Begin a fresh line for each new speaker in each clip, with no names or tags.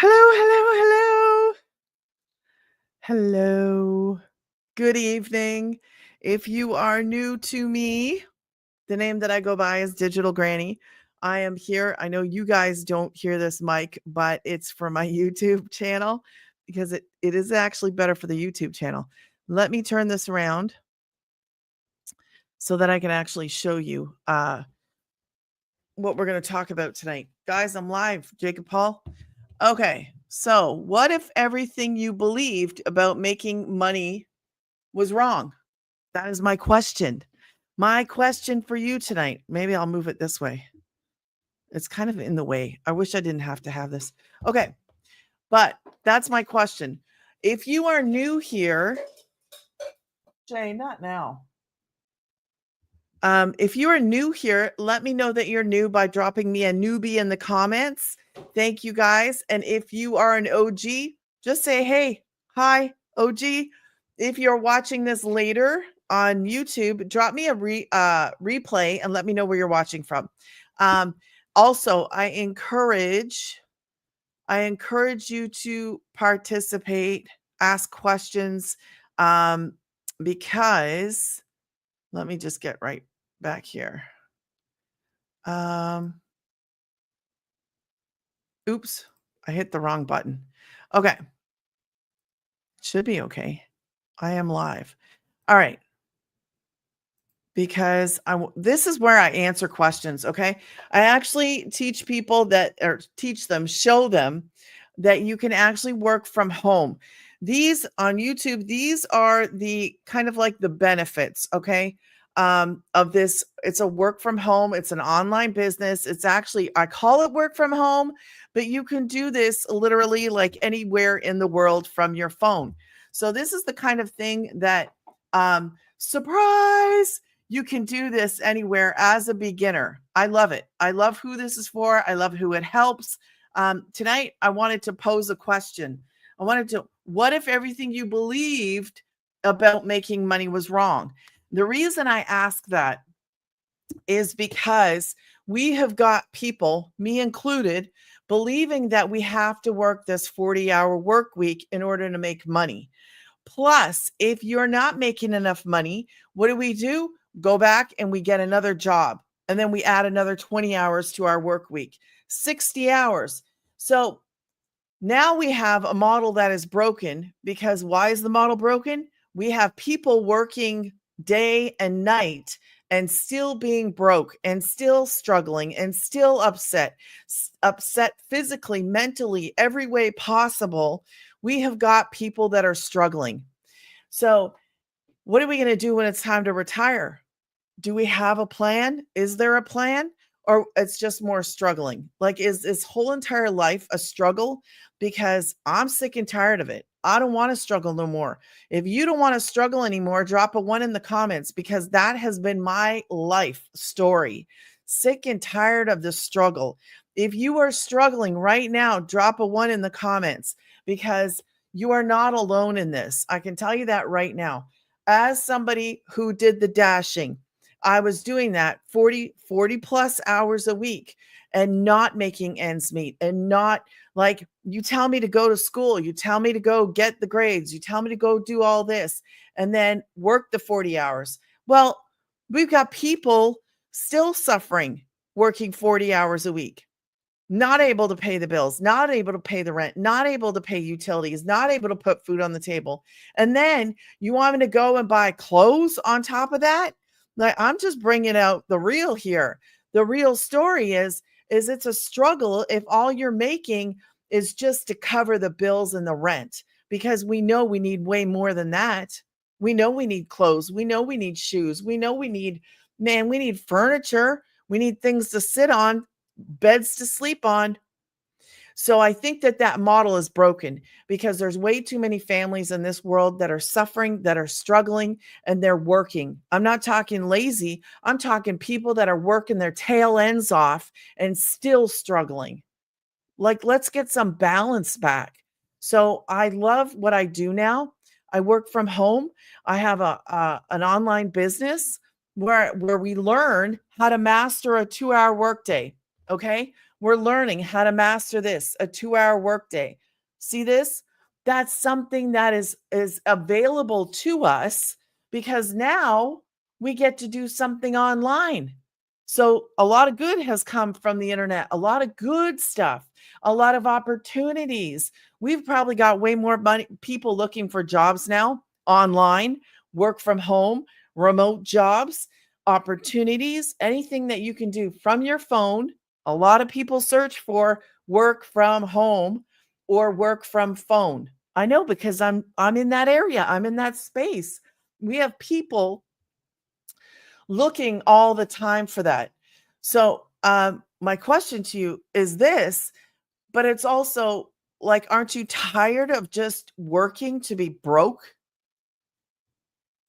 Hello, hello, hello. Hello. Good evening. If you are new to me, the name that I go by is Digital Granny. I am here. I know you guys don't hear this mic, but it's for my YouTube channel because it is actually better for the YouTube channel. Let me turn this around so that I can actually show you what we're going to talk about tonight. Guys, I'm live. Jacob Paul. Okay, so what if everything you believed about making money was wrong? That is my question. My question for you tonight. Maybe I'll move it this way. It's kind of in the way. I wish I didn't have to have this. Okay, but that's my question. If you are new here, Jay, not now. If you are new here, let me know that you're new by dropping me a newbie in the comments. Thank you guys. And if you are an OG, just say, hey, hi, OG. If you're watching this later on YouTube, drop me a replay and let me know where you're watching from. Also, I encourage you to participate, ask questions, because let me just get right back here. Oops, I hit the wrong button. Okay. Should be okay. I am live. All right. Because this is where I answer questions, okay? I actually teach people show them that you can actually work from home. These on YouTube, these are the kind of like the benefits, okay? Of this. It's a work from home. It's an online business. It's actually, I call it work from home, but you can do this literally like anywhere in the world from your phone. So this is the kind of thing that, surprise, you can do this anywhere as a beginner. I love it. I love who this is for. I love who it helps. Tonight, I wanted to pose a question. What if everything you believed about making money was wrong? The reason I ask that is because we have got people, me included, believing that we have to work this 40-hour work week in order to make money. Plus, if you're not making enough money, what do? Go back and we get another job. And then we add another 20 hours to our work week, 60 hours. So now we have a model that is broken because why is the model broken? We have people working day and night and still being broke and still struggling and still upset physically, mentally, every way possible. We have got people that are struggling. So what are we going to do when it's time to retire? Do we have a plan? Is there a plan? Or it's just more struggling? Like, is this whole entire life a struggle? Because I'm sick and tired of it. I don't want to struggle no more. If you don't want to struggle anymore, drop a 1 in the comments because that has been my life story. Sick and tired of the struggle. If you are struggling right now, drop a 1 in the comments because you are not alone in this. I can tell you that right now. As somebody who did the dashing, I was doing that 40 plus hours a week and not making ends meet and not like you tell me to go to school, you tell me to go get the grades, you tell me to go do all this and then work the 40 hours. Well, we've got people still suffering working 40 hours a week, not able to pay the bills, not able to pay the rent, not able to pay utilities, not able to put food on the table. And then you want me to go and buy clothes on top of that? Like, I'm just bringing out the real here. The real story is it's a struggle if all you're making is just to cover the bills and the rent, because we know we need way more than that. We know we need clothes. We know we need shoes. We know we need furniture. We need things to sit on, beds to sleep on. So I think that model is broken because there's way too many families in this world that are suffering, that are struggling, and they're working. I'm not talking lazy. I'm talking people that are working their tail ends off and still struggling. Like, let's get some balance back. So I love what I do now. I work from home. I have an online business where we learn how to master a 2-hour workday. Okay. We're learning how to master this, a 2-hour workday. See this? That's something that is available to us because now we get to do something online. So a lot of good has come from the internet, a lot of good stuff, a lot of opportunities. We've probably got way more money, people looking for jobs now online, work from home, remote jobs, opportunities, anything that you can do from your phone. A lot of people search for work from home or work from phone. I know because I'm in that area. I'm in that space. We have people looking all the time for that. So, my question to you is this, but it's also like, aren't you tired of just working to be broke?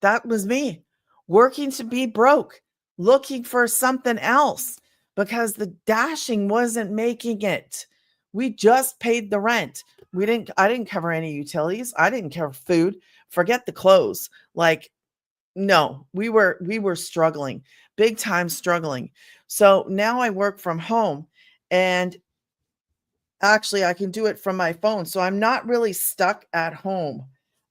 That was me, working to be broke, looking for something else because the dashing wasn't making it. We just paid the rent. I didn't cover any utilities. I didn't cover food. Forget the clothes. Like, no, we were struggling, big time struggling. So now I work from home and actually I can do it from my phone. So I'm not really stuck at home.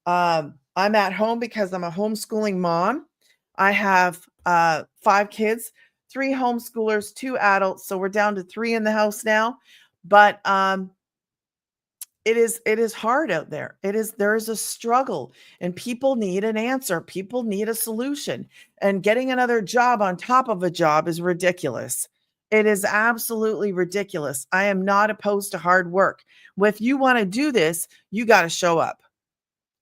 I'm at home because I'm a homeschooling mom. I have 5 kids, 3 homeschoolers, 2 adults. So we're down to 3 in the house now. But it is hard out there. There is a struggle and people need an answer. People need a solution. And getting another job on top of a job is ridiculous. It is absolutely ridiculous. I am not opposed to hard work. If you want to do this, you got to show up.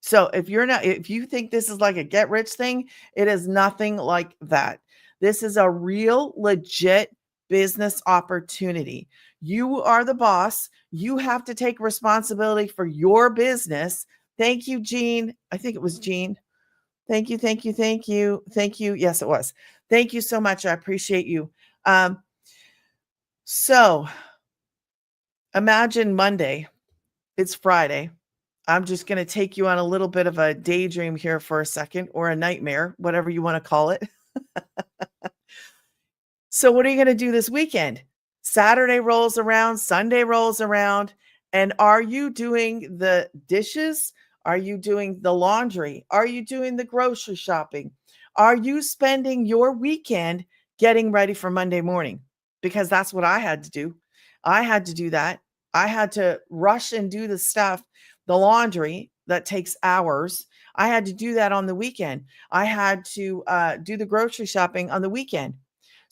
So if you think this is like a get rich thing, it is nothing like that. This is a real legit business opportunity. You are the boss. You have to take responsibility for your business. Thank you, Jean. I think it was Jean. Thank you, thank you, thank you, thank you. Yes, it was. Thank you so much. I appreciate you. So imagine Monday. It's Friday. I'm just going to take you on a little bit of a daydream here for a second, or a nightmare, whatever you want to call it. So what are you going to do this weekend? Saturday rolls around, Sunday rolls around, and are you doing the dishes? Are you doing the laundry? Are you doing the grocery shopping? Are you spending your weekend getting ready for Monday morning? Because that's what I had to do. I had to do that. I had to rush and do the stuff, the laundry that takes hours. I had to do that on the weekend. I had to do the grocery shopping on the weekend.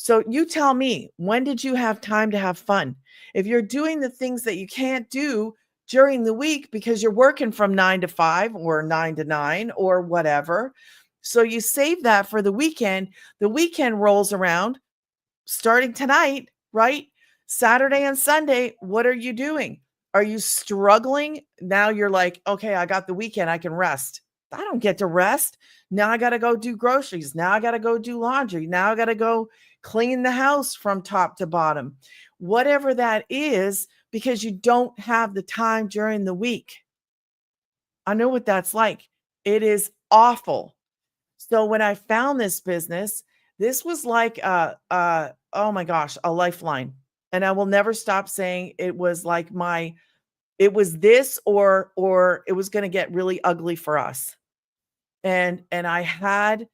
So you tell me, when did you have time to have fun? If you're doing the things that you can't do during the week because you're working from 9 to 5 or 9 to 9 or whatever, so you save that for the weekend rolls around starting tonight, right? Saturday and Sunday, what are you doing? Are you struggling? Now you're like, okay, I got the weekend, I can rest. I don't get to rest. Now I got to go do groceries. Now I got to go do laundry. Now I got to go clean the house from top to bottom. Whatever that is, because you don't have the time during the week. I know what that's like. It is awful. So when I found this business, this was like oh my gosh, a lifeline. And I will never stop saying it was like it was this or it was going to get really ugly for us. And I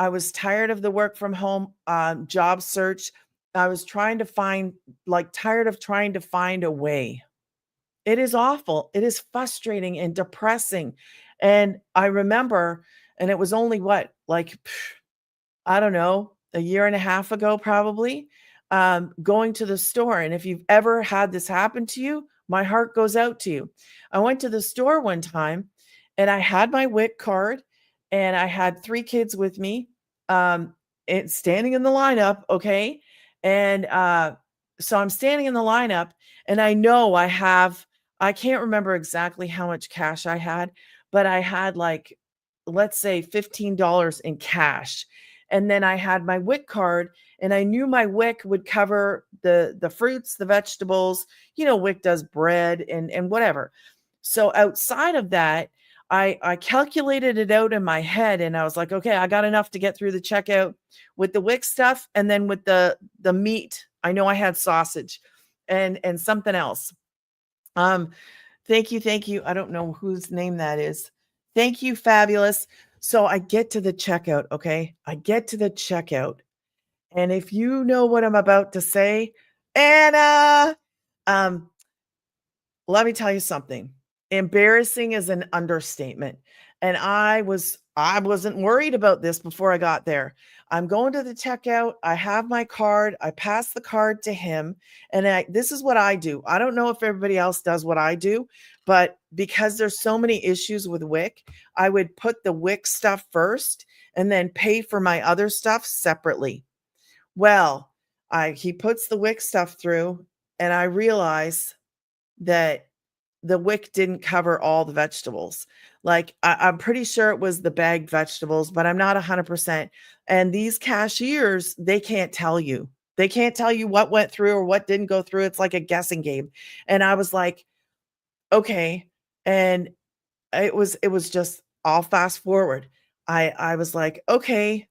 was tired of the work from home job search. I was trying to find tired of trying to find a way. It is awful. It is frustrating and depressing. And I remember, and it was only what, I don't know, a year and a half ago, probably, going to the store. And if you've ever had this happen to you, my heart goes out to you. I went to the store one time and I had my WIC card and I had 3 kids with me, standing in the lineup. Okay. And so I'm standing in the lineup and I know I can't remember exactly how much cash I had, but I had let's say $15 in cash. And then I had my WIC card and I knew my WIC would cover the fruits, the vegetables, WIC does bread and whatever. So outside of that, I calculated it out in my head and I was like, okay, I got enough to get through the checkout with the WIC stuff. And then with the meat, I know I had sausage. and something else. Um, thank you, thank you. I don't know whose name that is. Thank you, fabulous. So I get to the checkout, okay? I get to the checkout, and if you know what I'm about to say, Anna, um, let me tell you something. Embarrassing is an understatement. And I wasn't worried about this before I got there. I'm going to the checkout. I have my card. I pass the card to him. And this is what I do. I don't know if everybody else does what I do, but because there's so many issues with WIC, I would put the WIC stuff first and then pay for my other stuff separately. Well, I he puts the WIC stuff through and I realize that the wick didn't cover all the vegetables. Like I'm pretty sure it was the bagged vegetables, but I'm not 100%. And these cashiers, they can't tell you. They can't tell you what went through or what didn't go through. It's like a guessing game. And I was like, okay. And it was just I'll fast forward. I was like, "Okay,"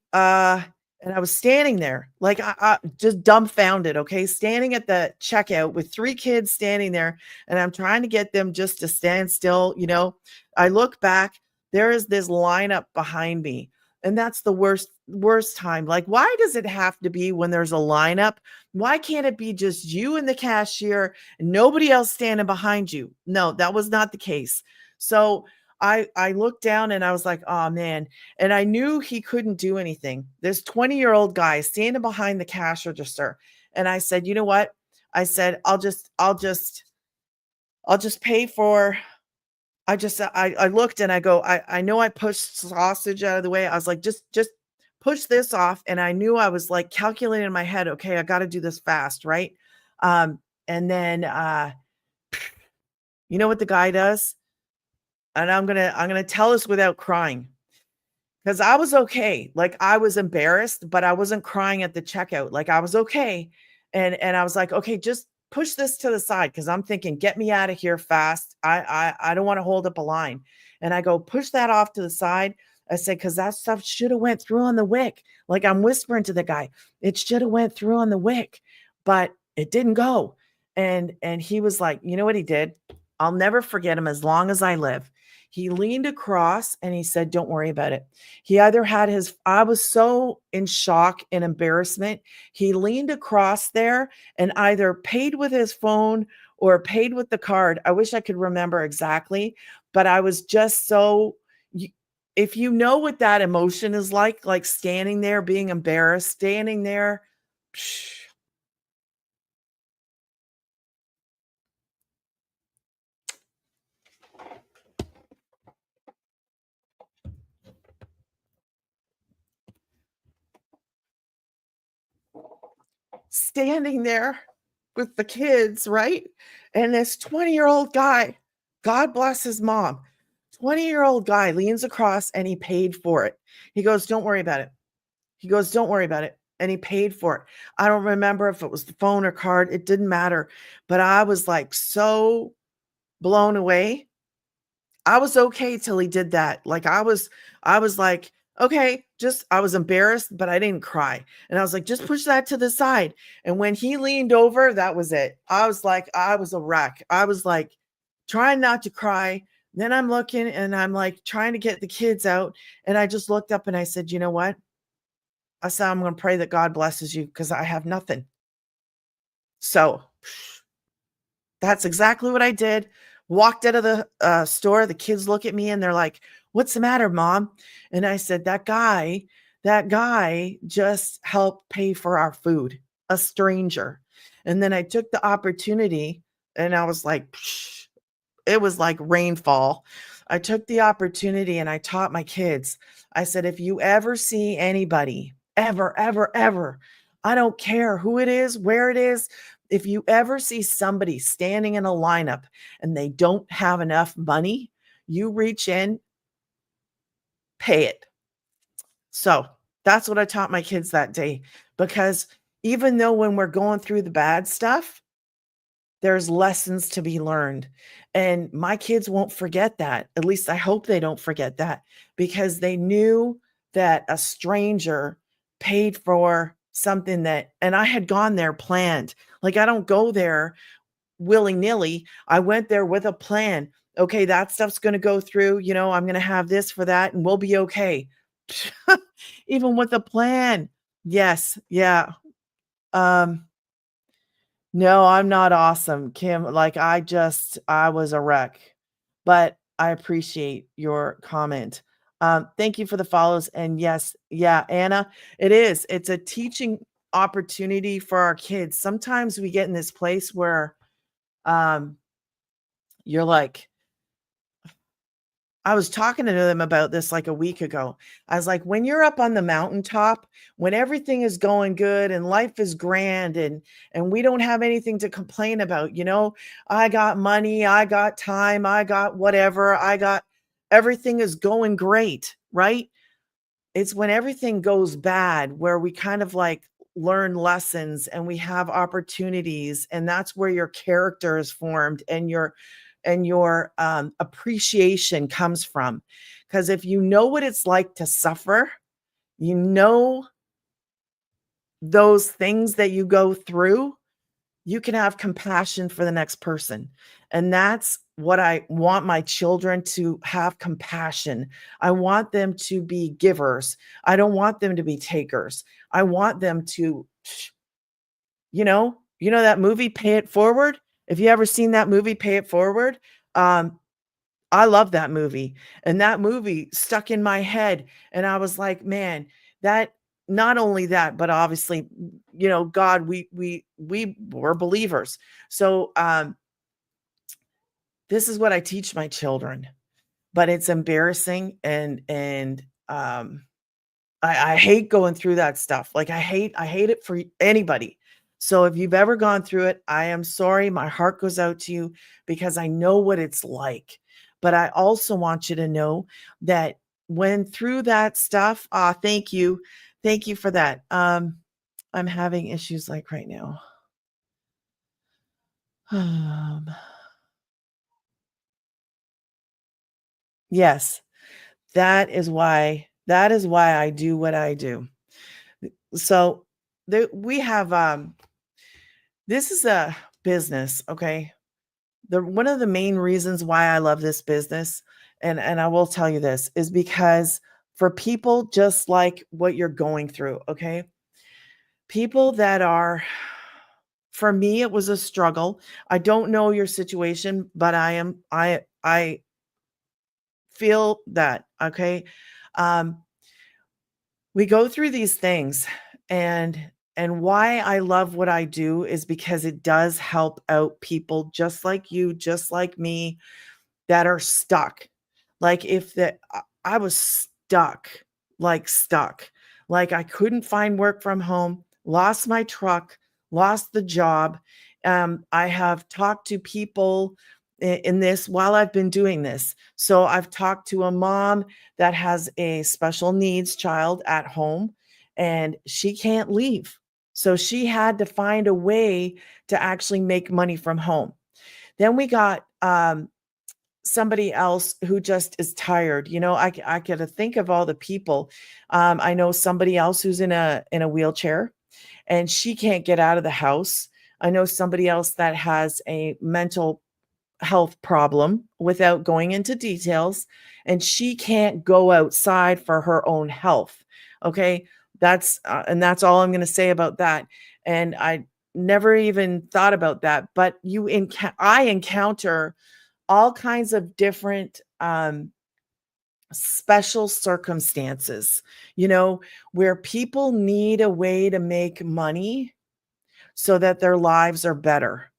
and I was standing there, like, I just dumbfounded, okay, standing at the checkout with 3 kids standing there, and I'm trying to get them just to stand still, you know? I look back, there is this lineup behind me, and that's the worst time. Like, why does it have to be when there's a lineup? Why can't it be just you and the cashier and nobody else standing behind you? No, that was not the case. So I looked down and I was like, "Oh man." And I knew he couldn't do anything. This 20-year-old guy standing behind the cash register. And I said, "You know what?" I said, I'll just pay for I looked and I go, I know I pushed sausage out of the way. I was like, just push this off. And I knew I was like calculating in my head, okay, I got to do this fast, right? And then you know what the guy does? And I'm gonna tell this without crying. 'Cause I was okay. Like, I was embarrassed, but I wasn't crying at the checkout. Like, I was okay. And I was like, "Okay, just push this to the side," because 'cause I'm thinking, "Get me out of here fast. I don't wanna hold up a line." And I go, "Push that off to the side." I said, "'Cause that stuff shoulda went through on the wick." Like, I'm whispering to the guy, "It shoulda went through on the wick, but it didn't go." And he was like, you know what he did? I'll never forget him as long as I live. He leaned across and he said, "Don't worry about it." He either had his I was so in shock and embarrassment. He leaned across there and either paid with his phone or paid with the card. I wish I could remember exactly, but I was just so y if you know what that emotion is like standing there being embarrassed, standing there, standing there with the kids, right? And this 20-year-old guy, God bless his mom, 20-year-old guy leans across and he paid for it. He goes, "Don't worry about it." He goes, "Don't worry about it." And he paid for it. I don't remember if it was the phone or card, it didn't matter. But I was like so blown away. I was okay till he did that. Like I was like, okay, just I was embarrassed, but I didn't cry. And I was like, just push that to the side. And when he leaned over, that was it. I was like, I was a wreck. I was like trying not to cry. Then I'm looking and I'm like trying to get the kids out. And I just looked up and I said, you know what? I said, I'm going to pray that God blesses you because I have nothing. So that's exactly what I did. Walked out of the, store, the kids look at me and they're like, "What's the matter, mom?" And I said, "That guy just helped pay for our food, a stranger." And then I took the opportunity and I was like, it was like rainfall. I took the opportunity and I taught my kids. I said, if you ever see anybody, ever, ever, ever, I don't care who it is, where it is, if you ever see somebody standing in a lineup and they don't have enough money, you reach in, pay it. So that's what I taught my kids that day because even though when we're going through the bad stuff, there's lessons to be learned. And my kids won't forget that. At least I hope they don't forget that because they knew that a stranger paid for something that, and I had gone there planned. Like, I don't go there willy-nilly. I went there with a plan. Okay, that stuff's gonna go through, I'm gonna have this for that, and we'll be okay. Even with a plan. Yes, yeah. Um, no, I'm not awesome, Kim. Like, I was a wreck, but I appreciate your comment. Thank you for the follows. And yes, yeah, Anna, it is. It's a teaching opportunity for our kids. Sometimes we get in this place where um, you're like, I was talking to them about this like a week ago. I was like, when you're up on the mountaintop, when everything is going good and life is grand and we don't have anything to complain about, I got money, I got time, I got whatever, I got everything is going great, right? It's when everything goes bad where we kind of like learn lessons and we have opportunities, and that's where your character is formed and your appreciation comes from. Because if you know what it's like to suffer, you know those things that you go through, you can have compassion for the next person. And that's what I want my children to have: compassion. I want them to be givers. I don't want them to be takers. I want them to, that movie, Pay It Forward. If you ever seen that movie, Pay It Forward, um, I love that movie. And that movie stuck in my head. And I was like, man, that not only that, but obviously, God, we were believers. So this is what I teach my children. But it's embarrassing and I hate going through that stuff. Like I hate it for anybody. So if you've ever gone through it, I am sorry. My heart goes out to you because I know what it's like. But I also want you to know that when through that stuff, thank you. Thank you for that. I'm having issues like right now. Um, yes, that is why I do what I do. So we have this is a business, okay? The one of the main reasons why I love this business, and I will tell you this, is because for people just like what you're going through, okay? People that are for me it was a struggle. I don't know your situation, but I feel that, okay? Um we go through these things, and why I love what I do is because it does help out people just like you, just like me, that are stuck. Like if the I was stuck, stuck. Like I couldn't find work from home, lost my truck, lost the job. I have talked to people in this while I've been doing this. So I've talked to a mom that has a special needs child at home and she can't leave. So she had to find a way to actually make money from home. Then we got somebody else who just is tired. I could think of all the people. I know somebody else who's in a wheelchair and she can't get out of the house. I know somebody else that has a mental health problem without going into details, and she can't go outside for her own health. Okay, that's all I'm going to say about that. And I never even thought about that, but I encounter all kinds of different special circumstances, where people need a way to make money so that their lives are better.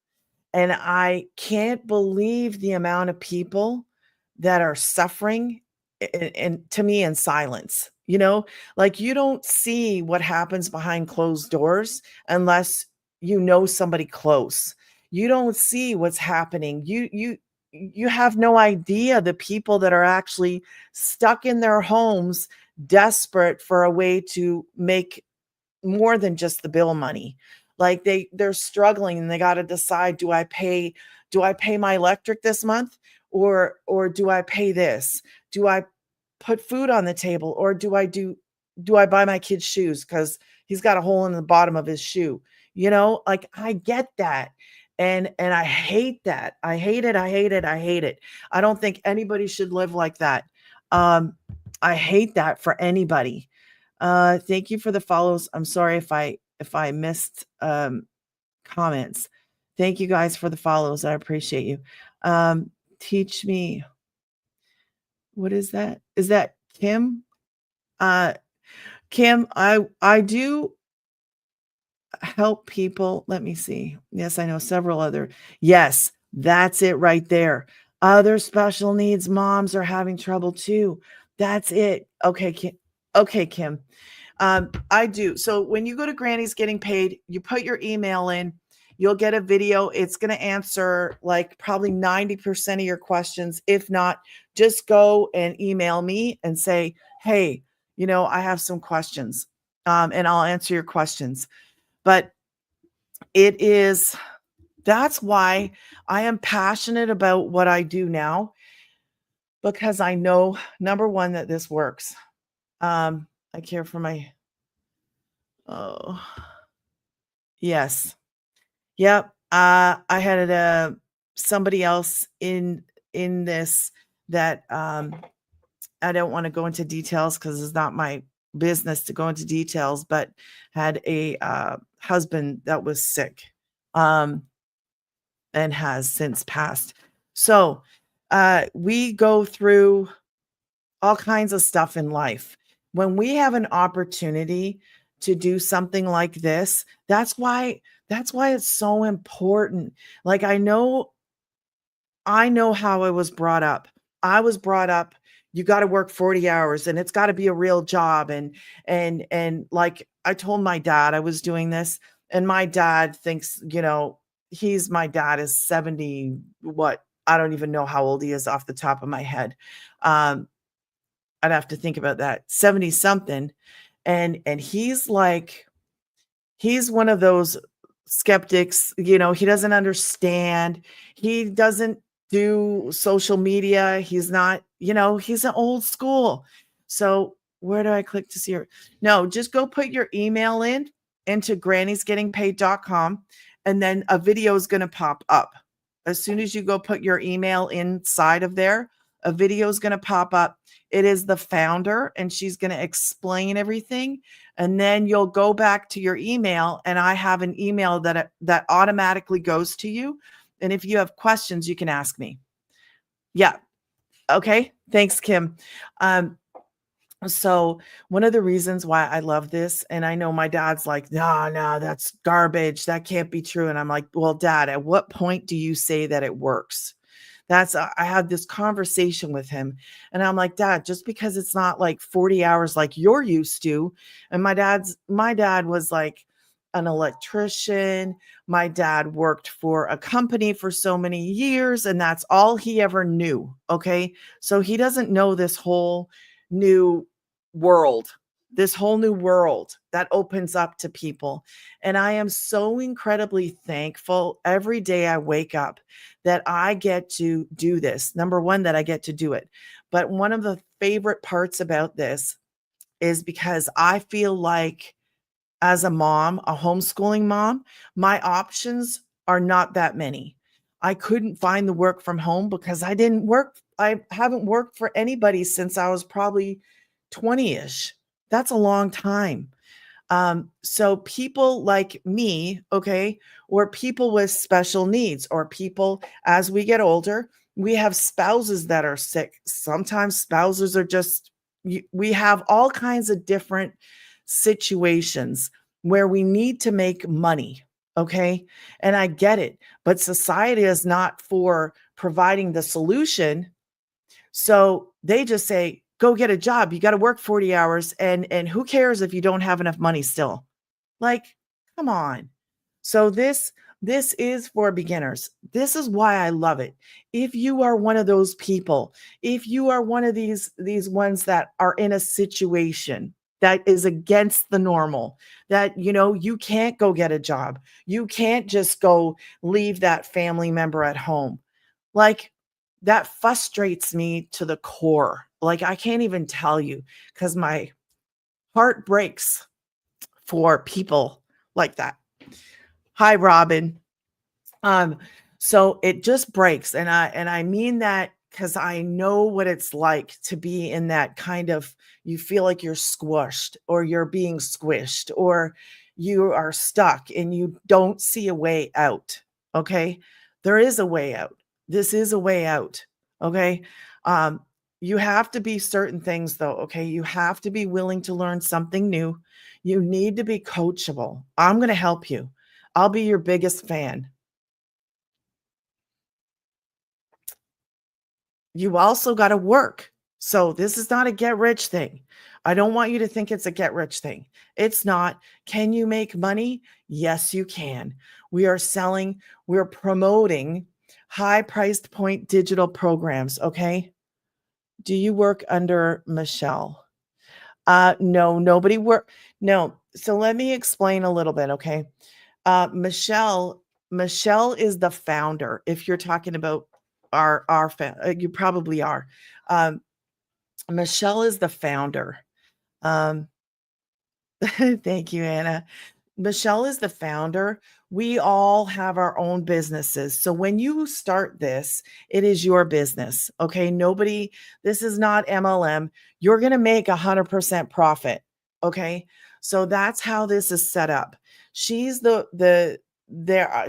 And I can't believe the amount of people that are suffering and to me in silence. Like you don't see what happens behind closed doors unless you know somebody close. You don't see what's happening. You have no idea the people that are actually stuck in their homes desperate for a way to make more than just the bill money. Like they're struggling and they got to decide, do I pay my electric this month, or do I pay this? Do I put food on the table, or do I buy my kid's shoes cuz he's got a hole in the bottom of his shoe? like I get that. And I hate that. I hate it. I hate it. I hate it. I don't think anybody should live like that. Um, I hate that for anybody. Thank you for the follows. I'm sorry if I missed comments. Thank you guys for the follows. I appreciate you. Teach me. What is that? Is that Kim? Uh Kim, I do help people. Let me see. Yes, I know several other. Yes, that's it right there. Other special needs moms are having trouble too. That's it. Okay, Kim. Okay, Kim. I do. So when you go to Granny's Getting Paid, you put your email in, you'll get a video. It's going to answer like probably 90% of your questions. If not, just go and email me and say, hey, I have some questions, and I'll answer your questions. But that's why I am passionate about what I do now, because I know, number one, that this works. I care for oh, yes. Yep. I had somebody else in this that I don't want to go into details because it's not my business to go into details, but had a husband that was sick, um, and has since passed. So we go through all kinds of stuff in life. When we have an opportunity to do something like this, that's why it's so important. Like I know how I was brought up. I was brought up, you got to work 40 hours and it's got to be a real job. And like I told my dad I was doing this, and my dad thinks, my dad is 70, what? I don't even know how old he is off the top of my head. I'd have to think about that. 70 something. And he's one of those skeptics, he doesn't understand. He doesn't do social media. He's not, he's an old school. So where do I click to see her? No, just go put your email in into grannysgettingpaid.com, and then a video is going to pop up. As soon as you go put your email inside of there, a video is going to pop up. It is the founder, and she's going to explain everything. And then you'll go back to your email, and I have an email that automatically goes to you. And if you have questions, you can ask me. Yeah. Okay. Thanks, Kim. So one of the reasons why I love this, and I know my dad's like, no, that's garbage. That can't be true. And I'm like, well, Dad, at what point do you say that it works? I had this conversation with him, and I'm like, Dad, just because it's not like 40 hours like you're used to. And my dad was like an electrician. My dad worked for a company for so many years, and that's all he ever knew. Okay. So he doesn't know this whole new world, that opens up to people. And I am so incredibly thankful every day I wake up that I get to do this. Number one, that I get to do it. But one of the favorite parts about this is because I feel like, as a mom, a homeschooling mom, my options are not that many. I couldn't find the work from home because I haven't worked for anybody since I was probably 20-ish. That's a long time. So people like me, okay, or people with special needs, or people, as we get older, we have spouses that are sick. Sometimes spouses are we have all kinds of different situations where we need to make money. Okay. And I get it, but society is not for providing the solution. So they just say, go get a job. You got to work 40 hours. And who cares if you don't have enough money still? Like, come on. So this is for beginners. This is why I love it. If you are one of those people, if you are one of these ones that are in a situation that is against the normal, that you can't go get a job, you can't just go leave that family member at home. Like, that frustrates me to the core. Like, I can't even tell you, because my heart breaks for people like that. Hi, Robin. Um, so it just breaks, and I mean that because I know what it's like to be in that kind of, you feel like you're squished or you're being squished or you are stuck and you don't see a way out. Okay. There is a way out. This is a way out. Okay. Um, you have to be certain things though. Okay. You have to be willing to learn something new. You need to be coachable. I'm going to help you. I'll be your biggest fan. You also got to work. So this is not a get rich thing. I don't want you to think it's a get rich thing. It's not. Can you make money? Yes, you can. We are selling, we're promoting high priced point digital programs. Okay. Do you work under Michelle? No, nobody work. No. So let me explain a little bit. Okay. Michelle is the founder. If you're talking about you probably are. Um, Michelle is the founder. Um, thank you, Anna. Michelle is the founder. We all have our own businesses. So when you start this, it is your business. Okay. Nobody, this is not MLM. You're going to make 100% profit. Okay. So that's how this is set up. She's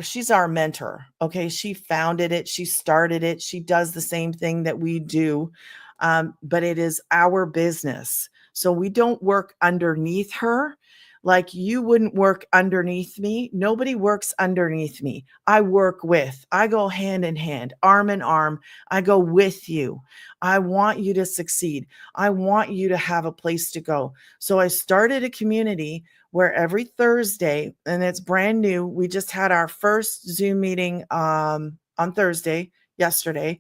she's our mentor. Okay. She founded it. She started it. She does the same thing that we do. But it is our business. So we don't work underneath her. Like you wouldn't work underneath me. Nobody works underneath me. I work with, I go hand in hand, arm in arm. I go with you. I want you to succeed. I want you to have a place to go. So I started a community where every Thursday, and it's brand new. We just had our first Zoom meeting on Thursday, yesterday.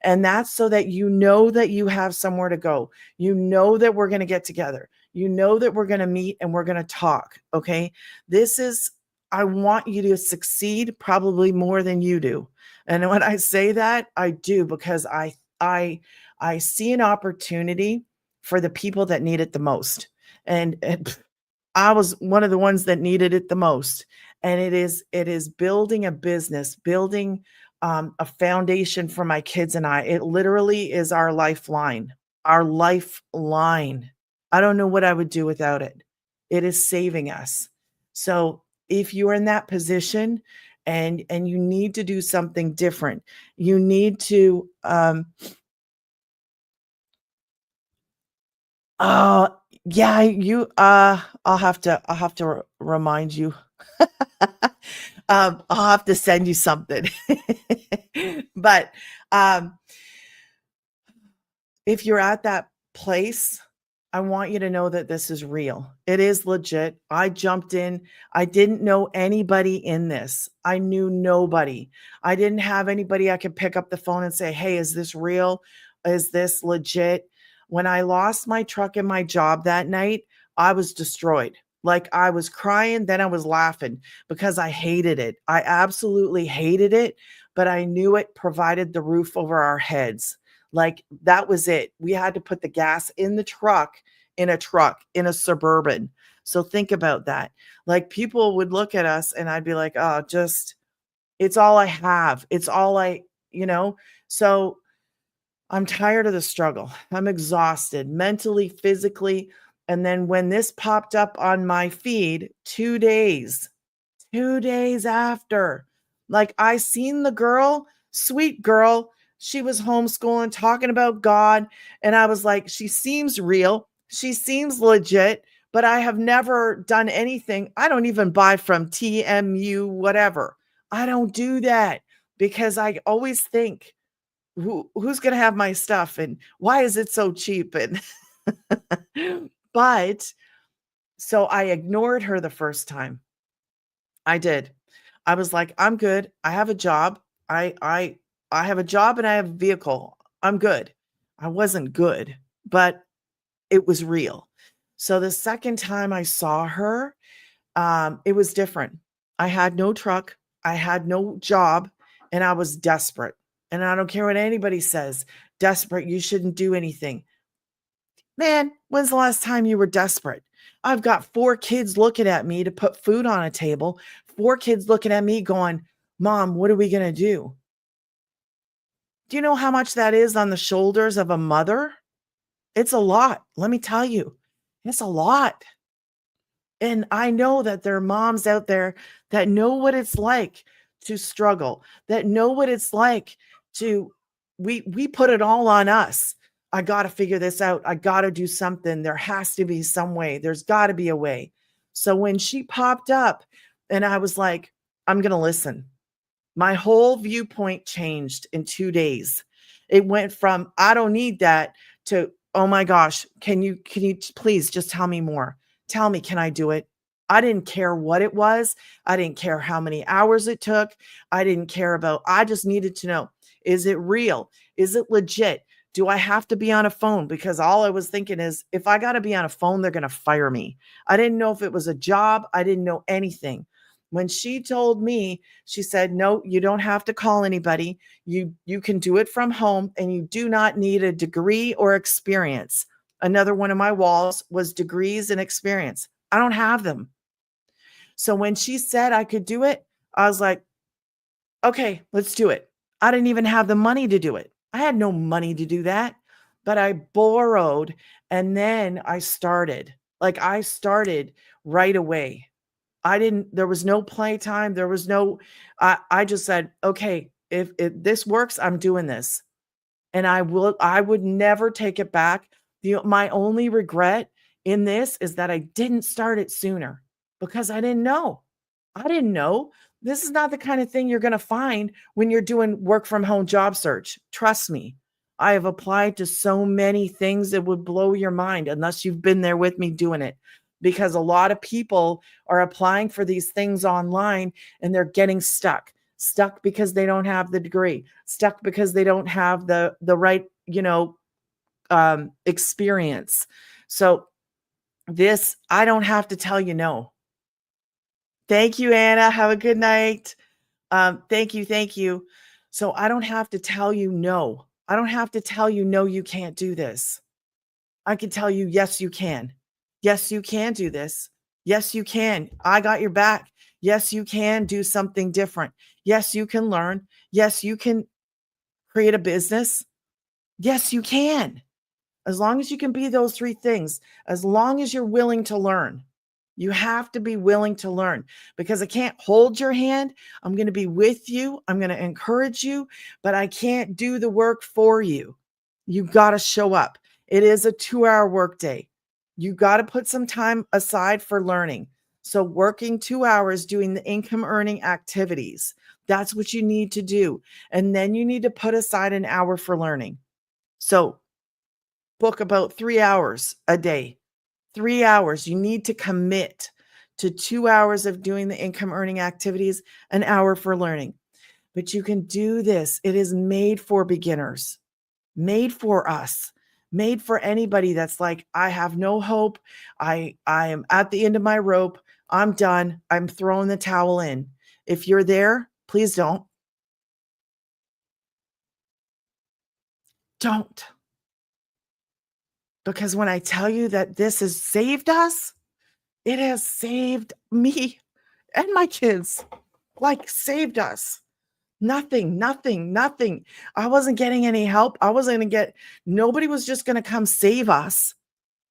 And that's so that you know that you have somewhere to go. You know that we're going to get together. You know that we're going to meet and we're going to talk. Okay. This is, I want you to succeed probably more than you do. And when I say that, I do because I see an opportunity for the people that need it the most. And I was one of the ones that needed it the most. And it is building a business, building a foundation for my kids and I. It literally is our lifeline, our lifeline. I don't know what I would do without it. It is saving us. So if you're in that position and you need to do something different, you need to uh yeah, I'll have to remind you. I'll have to send you something. But um if you're at that place, I want you to know that this is real. It is legit. I jumped in. I didn't know anybody in this. I knew nobody. I didn't have anybody I could pick up the phone and say, "Hey, is this real? Is this legit?" When I lost my truck and my job that night, I was destroyed. Like I was crying, then I was laughing because I hated it. I absolutely hated it, but I knew it provided the roof over our heads. Like that was it. We had to put the gas in the truck, in a Suburban. So think about that. Like people would look at us and I'd be like, "Oh, just it's all I have. It's all I, you know." So I'm tired of the struggle. I'm exhausted mentally, physically. And then when this popped up on my feed, 2 days after. Like I seen the girl, sweet girl. She was homeschooling, talking about God. And I was like, she seems real. She seems legit, but I have never done anything. I don't even buy from TMU, whatever. I don't do that because I always think, who's going to have my stuff and why is it so cheap? And but so I ignored her the first time. I did. I was like, "I'm good. I have a job. I have a job and I have a vehicle. I'm good." I wasn't good, but it was real. So the second time I saw her, it was different. I had no truck, I had no job, and I was desperate. And I don't care what anybody says, desperate, you shouldn't do anything. Man, when's the last time you were desperate? I've got 4 kids looking at me to put food on a table, 4 kids looking at me going, "Mom, what are we going to do?" Do you know how much that is on the shoulders of a mother? It's a lot. Let me tell you, it's a lot. And I know that there are moms out there that know what it's like to struggle, that know what it's like to we put it all on us. I got to figure this out. I got to do something. There has to be some way. There's got to be a way. So when she popped up and I was like, I'm going to listen. My whole viewpoint changed in 2 days. It went from, I don't need that to, oh my gosh, can you please just tell me more? Tell me, can I do it? I didn't care what it was. I didn't care how many hours it took. I didn't care about, I just needed to know, is it real? Is it legit? Do I have to be on a phone? Because all I was thinking is, if I got to be on a phone, they're going to fire me. I didn't know if it was a job. I didn't know anything. When she told me, she said, "No, you don't have to call anybody. You can do it from home and you do not need a degree or experience." Another one of my walls was degrees and experience. I don't have them. So when she said I could do it, I was like, "Okay, let's do it." I didn't even have the money to do it. I had no money to do that, but I borrowed and then I started. Like I started right away. I didn't, there was no playtime. There was no, I just said, okay, if this works, I'm doing this. And I would never take it back. My only regret in this is that I didn't start it sooner because I didn't know. I didn't know. This is not the kind of thing you're going to find when you're doing work from home job search. Trust me. I have applied to so many things that would blow your mind unless you've been there with me doing it. Because a lot of people are applying for these things online and they're getting stuck because they don't have the degree, stuck because they don't have the right, experience. So this, I don't have to tell you no. Thank you, Anna. Have a good night. Thank you. Thank you. So I don't have to tell you no. I don't have to tell you no, you can't do this. I can tell you, yes, you can. Yes, you can do this. Yes, you can. I got your back. Yes, you can do something different. Yes, you can learn. Yes, you can create a business. Yes, you can. As long as you can be those 3 things, as long as you're willing to learn. You have to be willing to learn because I can't hold your hand. I'm going to be with you. I'm going to encourage you, but I can't do the work for you. You got to show up. It is a 2-hour workday. You got to put some time aside for learning. So working 2 hours doing the income earning activities, that's what you need to do. And then you need to put aside an hour for learning. So book about 3 hours a day. 3 hours. You need to commit to 2 hours of doing the income earning activities, an hour for learning. But you can do this. It is made for beginners, made for us, made for anybody that's like, I have no hope. I am at the end of my rope. I'm done. I'm throwing the towel in. If you're there, please don't. Don't. Because when I tell you that this has saved us, it has saved me and my kids, like saved us. Nothing, nothing, nothing. I wasn't getting any help. I wasn't going to get, nobody was just going to come save us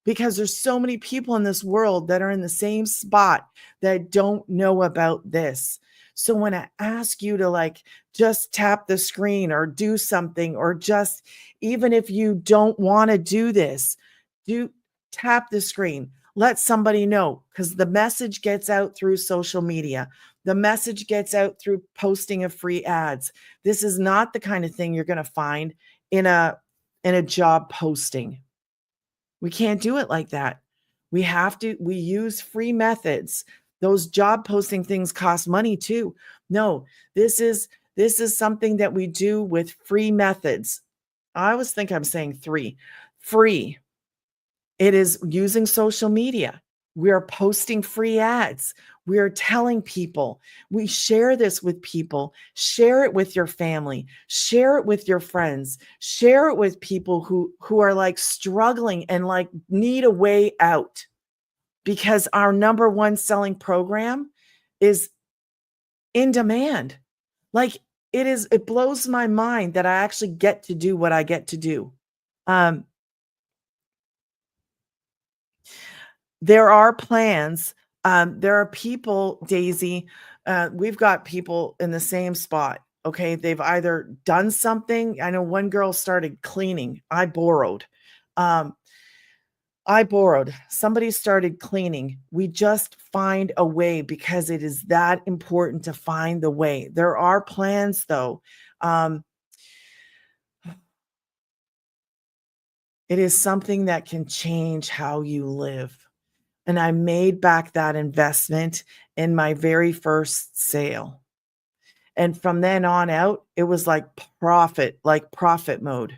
because there's so many people in this world that are in the same spot that don't know about this. So when I ask you to like just tap the screen or do something, or just, even if you don't want to do this, do tap the screen. Let somebody know, because the message gets out through social media. The message gets out through posting of free ads. This is not the kind of thing you're going to find in a job posting. We can't do it like that. We use free methods. Those job posting things cost money too. No, this is something that we do with free methods. I always think I'm saying free. It is using social media. We are posting free ads. We are telling people. We share this with people. Share it with your family. Share it with your friends. Share it with people who are like struggling and like need a way out. Because our number one selling program is in demand. Like it blows my mind that I actually get to do what I get to do. Um, there are plans. There are people, Daisy. We've got people in the same spot. Okay. They've either done something. I know one girl started cleaning. Um, I borrowed. Somebody started cleaning. We just find a way because it is that important to find the way. There are plans though. Um, it is something that can change how you live. And I made back that investment in my very first sale. And from then on out, it was like profit mode,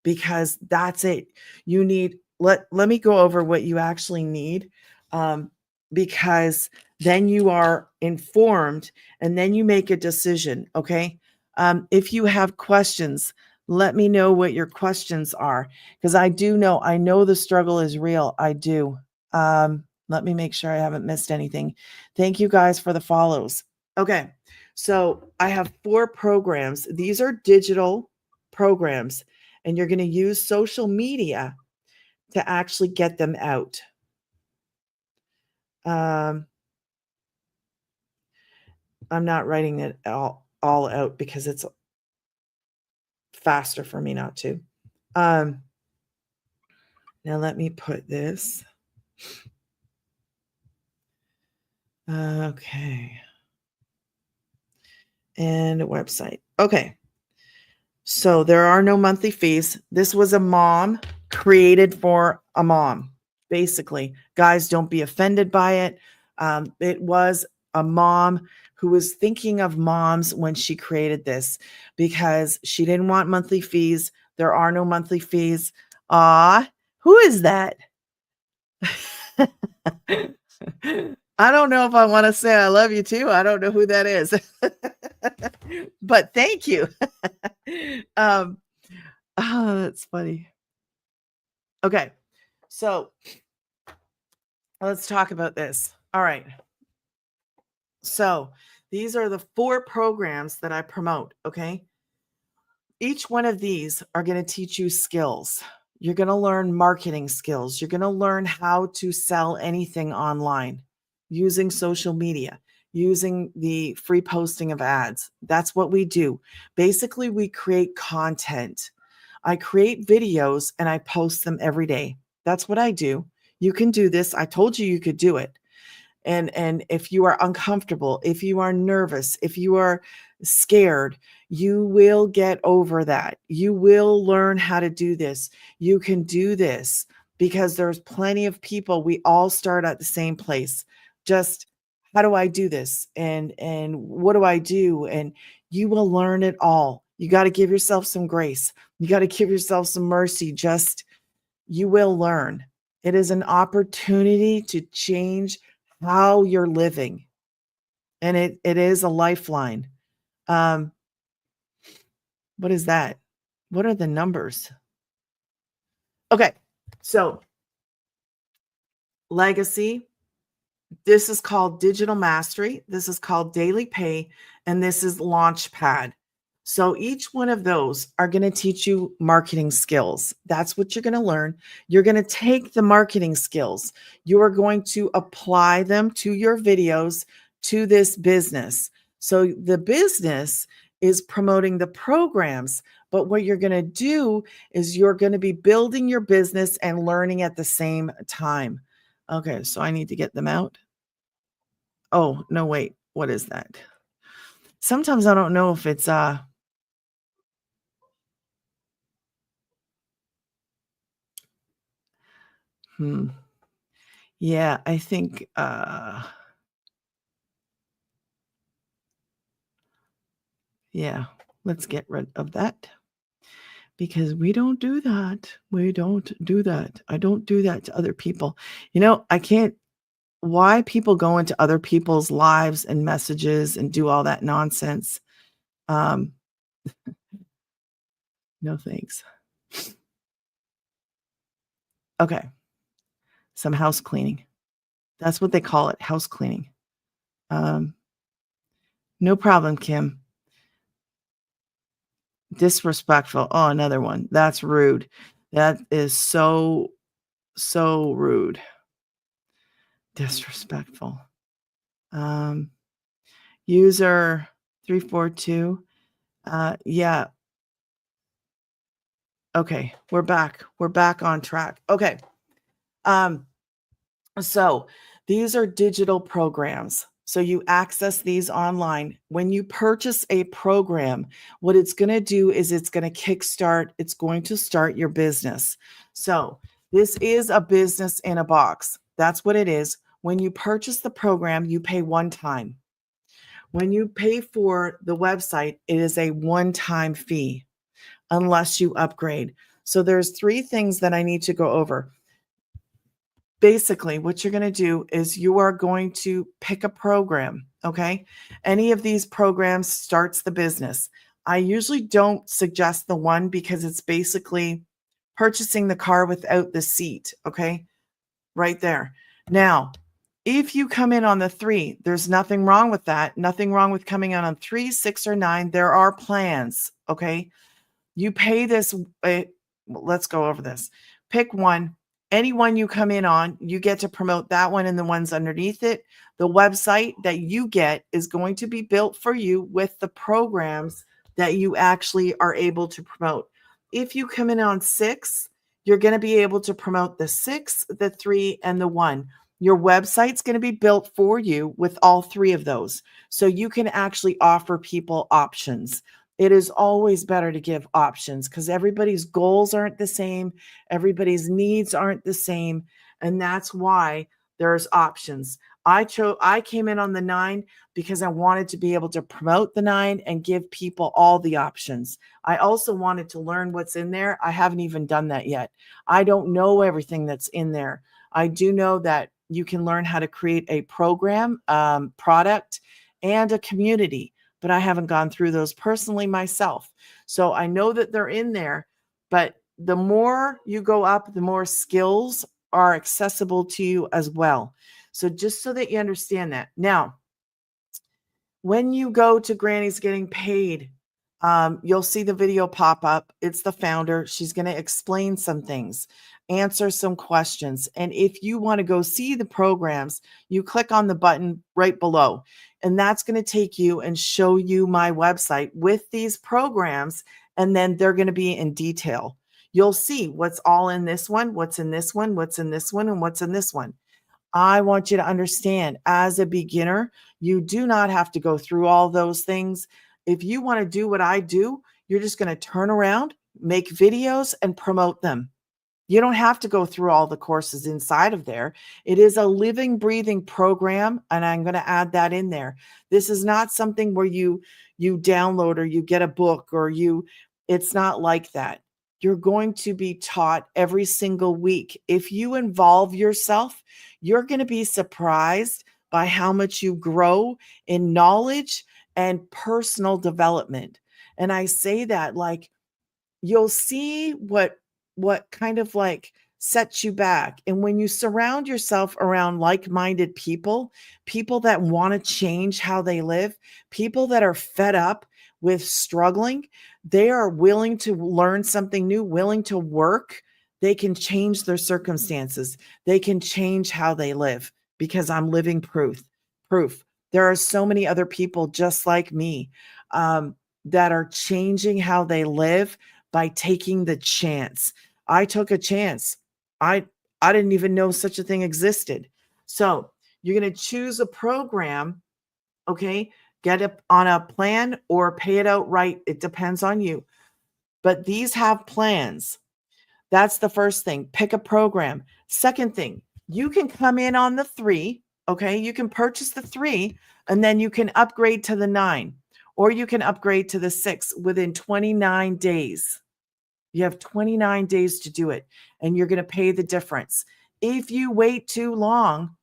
because that's it. You need let me go over what you actually need, um, because then you are informed and then you make a decision. Okay. If you have questions, let me know what your questions are, because I know the struggle is real. I do. Let me make sure I haven't missed anything. Thank you guys for the follows. Okay. So I have 4 programs. These are digital programs, and you're going to use social media to actually get them out. Um, I'm not writing it all out because it's faster for me not to. Um, Now let me put this. Okay. And a website. Okay. So there are no monthly fees. This was a mom created for a mom, basically. Guys, don't be offended by it. It was a mom who was thinking of moms when she created this, because she didn't want monthly fees. There are no monthly fees. Ah, who is that? I don't know if I want to say I love you too. I don't know who that is. But thank you. um, Oh, that's funny. Okay. So let's talk about this. All right. So these are the 4 programs that I promote. Okay. Each one of these are going to teach you skills. You're going to learn marketing skills. You're going to learn how to sell anything online using social media, using the free posting of ads. That's what we do. Basically, we create content. I create videos and I post them every day. That's what I do. You can do this. I told you you could do it. And if you are uncomfortable, if you are nervous, if you are scared, you will get over that. You will learn how to do this. You can do this, because there's plenty of people. We all start at the same place. Just, how do I do this? And what do I do? And you will learn it all. You got to give yourself some grace. You got to give yourself some mercy. Just, you will learn. It is an opportunity to change how you're living. And it is a lifeline. Um, what is that? What are the numbers? Okay. So legacy, this is called digital mastery. This is called daily pay. And this is launchpad. So each one of those are going to teach you marketing skills. That's what you're going to learn. You're going to take the marketing skills. You are going to apply them to your videos, to this business. So the business is promoting the programs, but what you're going to do is you're going to be building your business and learning at the same time. Okay, so I need to get them out. Oh, no, wait. What is that? Sometimes I don't know if it's hmm. Yeah, I think yeah, let's get rid of that, because we don't do that. We don't do that. I don't do that to other people. I can't, why people go into other people's lives and messages and do all that nonsense. Um no thanks. Okay, some house cleaning. That's what they call it, house cleaning. Um No problem, Kim. Disrespectful. Oh, another one. That's rude. That is so, so rude. Disrespectful. Um, User 342. Yeah. Okay. We're back. We're back on track. Okay. Um, So these are digital programs. So you access these online. When you purchase a program, what it's going to do is it's going to kickstart, it's going to start your business. So this is a business in a box. That's what it is. When you purchase the program, you pay one time. When you pay for the website, it is a one-time fee unless you upgrade. So there's three things that I need to go over. Basically, what you're going to do is you are going to pick a program. Okay. Any of these programs starts the business. I usually don't suggest the one because it's basically purchasing the car without the seat. Okay. Right there. Now, if you come in on the three, there's nothing wrong with that. Nothing wrong with coming in on 3, 6, or 9. There are plans. Okay. You pay this. Let's go over this. Pick one. Any one you come in on, you get to promote that one and the ones underneath it. The website that you get is going to be built for you with the programs that you actually are able to promote. If you come in on 6, you're going to be able to promote the 6, the 3, and the 1. Your website's going to be built for you with all 3 of those. So you can actually offer people options. It is always better to give options because everybody's goals aren't the same. Everybody's needs aren't the same. And that's why there's options. I came in on the 9 because I wanted to be able to promote the 9 and give people all the options. I also wanted to learn what's in there. I haven't even done that yet. I don't know everything that's in there. I do know that you can learn how to create a program, product, and a community, but I haven't gone through those personally myself. So I know that they're in there, but the more you go up, the more skills are accessible to you as well. So just so that you understand that. Now, when you go to Granny's Getting Paid, you'll see the video pop up. It's the founder. She's going to explain some things, answer some questions. And if you want to go see the programs, you click on the button right below. And that's going to take you and show you my website with these programs. And then they're going to be in detail. You'll see what's all in this one, what's in this one, what's in this one, and what's in this one. I want you to understand, as a beginner, you do not have to go through all those things. If you want to do what I do, you're just going to turn around, make videos, and promote them. You don't have to go through all the courses inside of there. It is a living, breathing program, and I'm going to add that in there. This is not something where you download or you get a book or it's not like that. You're going to be taught every single week. If you involve yourself, you're going to be surprised by how much you grow in knowledge and personal development. And I say that like you'll see what kind of like sets you back. And when you surround yourself around like-minded people, people that want to change how they live, people that are fed up with struggling, they are willing to learn something new, willing to work. They can change their circumstances. They can change how they live because I'm living proof. Proof. There are so many other people just like me that are changing how they live by taking the chance. I took a chance. I didn't even know such a thing existed. So you're going to choose a program, okay? Get it on a plan or pay it outright. It depends on you. But these have plans. That's the first thing. Pick a program. Second thing, you can come in on the 3, okay? You can purchase the 3 and then you can upgrade to the 9 or you can upgrade to the 6 within 29 days. You have 29 days to do it, and you're going to pay the difference. If you wait too long,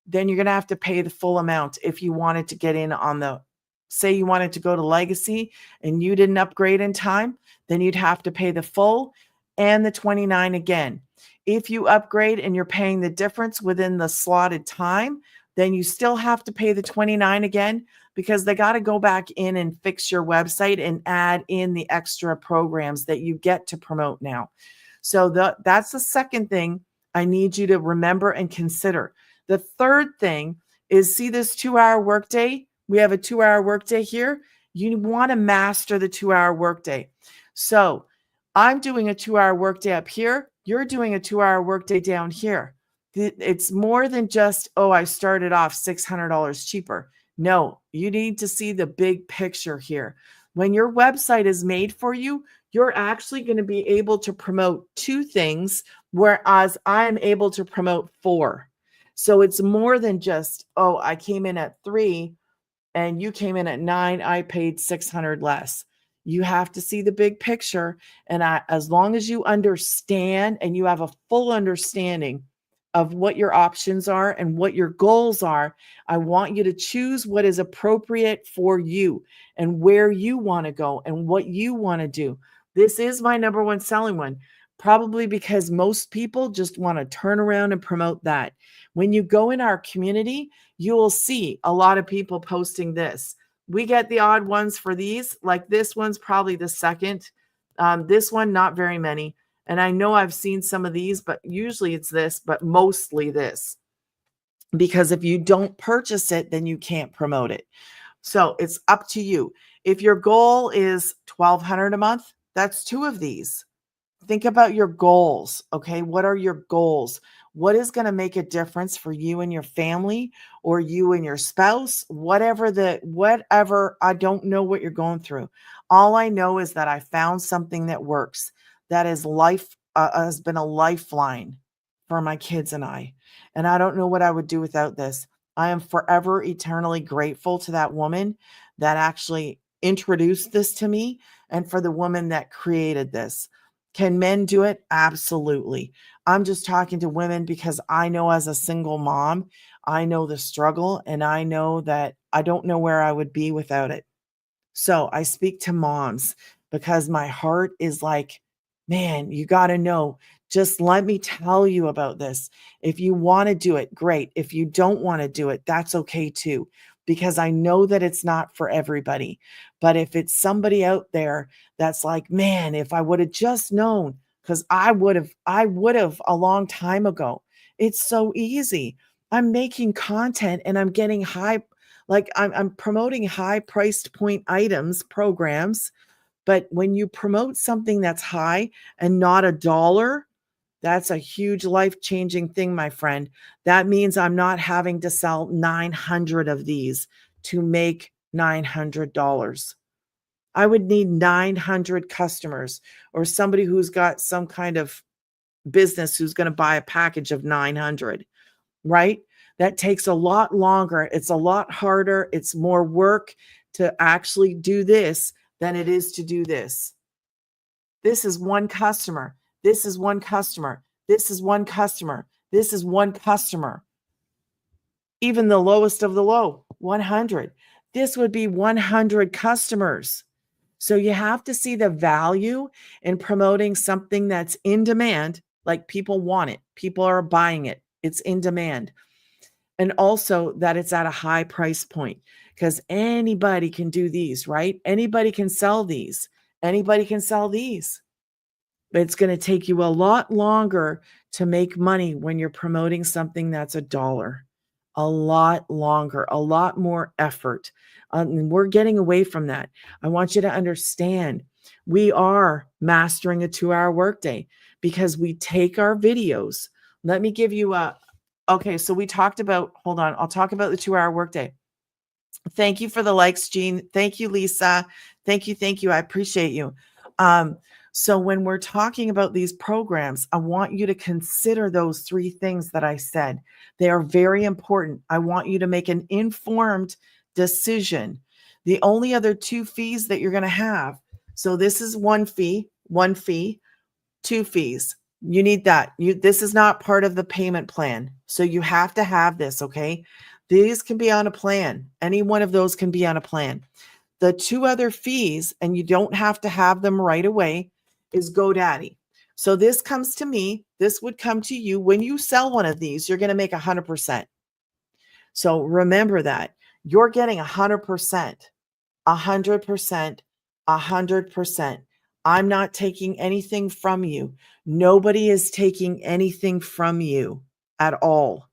then you're going to have to pay the full amount. If you wanted to get in on say you wanted to go to legacy and you didn't upgrade in time, then you'd have to pay the full and the 29 again. If you upgrade and you're paying the difference within the slotted time, then you still have to pay the 29 again, because they got to go back in and fix your website and add in the extra programs that you get to promote now. So that's the second thing I need you to remember and consider. The third thing is, see this 2-hour workday? We have a 2-hour workday here. You want to master the 2-hour workday. So I'm doing a 2-hour workday up here. You're doing a 2-hour workday down here. It's more than just, oh, I started off $600 cheaper. No, you need to see the big picture here. When your website is made for you, you're actually going to be able to promote 2 things, whereas I'm able to promote 4. So it's more than just, oh, I came in at 3 and you came in at 9, I paid $600 less. You have to see the big picture. And as long as you understand and you have a full understanding of what your options are and what your goals are, I want you to choose what is appropriate for you and where you want to go and what you want to do. This is my number one selling one, probably because most people just want to turn around and promote that. When you go in our community, you will see a lot of people posting this. We get the odd ones for these, like this one's probably the second. This one, not very many. And I know I've seen some of these, but usually it's this, but mostly this. Because if you don't purchase it, then you can't promote it. So it's up to you. If your goal is $1,200 a month, that's 2 of these. Think about your goals. Okay. What are your goals? What is going to make a difference for you and your family, or you and your spouse? Whatever, I don't know what you're going through. All I know is that I found something that works. That is has been a lifeline for my kids and I. And I don't know what I would do without this. I am forever eternally grateful to that woman that actually introduced this to me, and for the woman that created this. Can men do it? Absolutely. I'm just talking to women because I know, as a single mom, I know the struggle, and I know that I don't know where I would be without it. So I speak to moms because my heart is like, man, you got to know. Just let me tell you about this. If you want to do it, great. If you don't want to do it, that's okay too, because I know that it's not for everybody. But if it's somebody out there that's like, man, if I would have just known, because I would have a long time ago. It's so easy. I'm making content and I'm getting I'm promoting high priced point items, programs. But when you promote something that's high and not $1, that's a huge life-changing thing, my friend. That means I'm not having to sell 900 of these to make $900. I would need 900 customers, or somebody who's got some kind of business who's going to buy a package of 900, right? That takes a lot longer. It's a lot harder. It's more work to actually do this than it is to do this. This is one customer. This is one customer. This is one customer. This is one customer. Even the lowest of the low, 100. This would be 100 customers. So you have to see the value in promoting something that's in demand, like people want it. People are buying it. It's in demand. And also that it's at a high price point, because anybody can do these, right? Anybody can sell these. Anybody can sell these. But it's going to take you a lot longer to make money when you're promoting something that's $1. A lot longer, a lot more effort. And we're getting away from that. I want you to understand, we are mastering a 2-hour workday because we take our videos. Let me give you okay, so we talked about, hold on, I'll talk about the 2-hour workday. Thank you for the likes, Jean. Thank you, Lisa. Thank you. I appreciate you. So when we're talking about these programs, I want you to consider those 3 things that I said. They are very important. I want you to make an informed decision. The only other 2 fees that you're going to have. So this is one fee, 2 fees. You need that. This is not part of the payment plan. So you have to have this, okay? These can be on a plan. Any one of those can be on a plan. The 2 other fees, and you don't have to have them right away, is GoDaddy. So this comes to me. This would come to you. When you sell one of these, you're going to make 100%. So remember that. You're getting 100%, 100%, 100%. I'm not taking anything from you. Nobody is taking anything from you at all.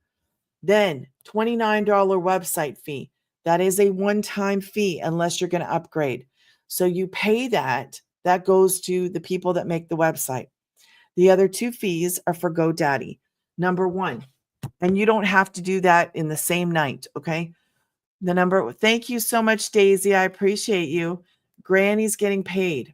Then $29 website fee. That is a one-time fee unless you're going to upgrade. So you pay that. That goes to the people that make the website. The other two fees are for GoDaddy. Number one, and you don't have to do that in the same night, okay? Thank you so much, Daisy. I appreciate you. Granny's getting paid.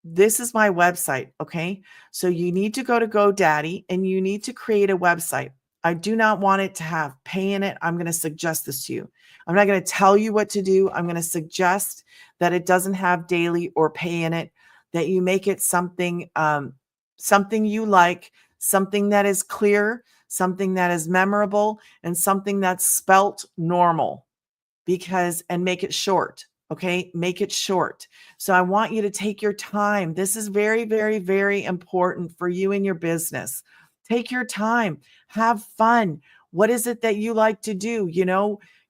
This is my website, okay? So you need to go to GoDaddy and you need to create a website. I do not want it to have pay in it. I'm going to suggest this to you. I'm not going to tell you what to do. I'm going to suggest that it doesn't have daily or pay in it, that you make it something, something you like, something that is clear, something that is memorable, and something that's spelt normal, and make it short. Okay. Make it short. So I want you to take your time. This is very, very, very important for you and your business. Take your time, have fun. What is it that you like to do?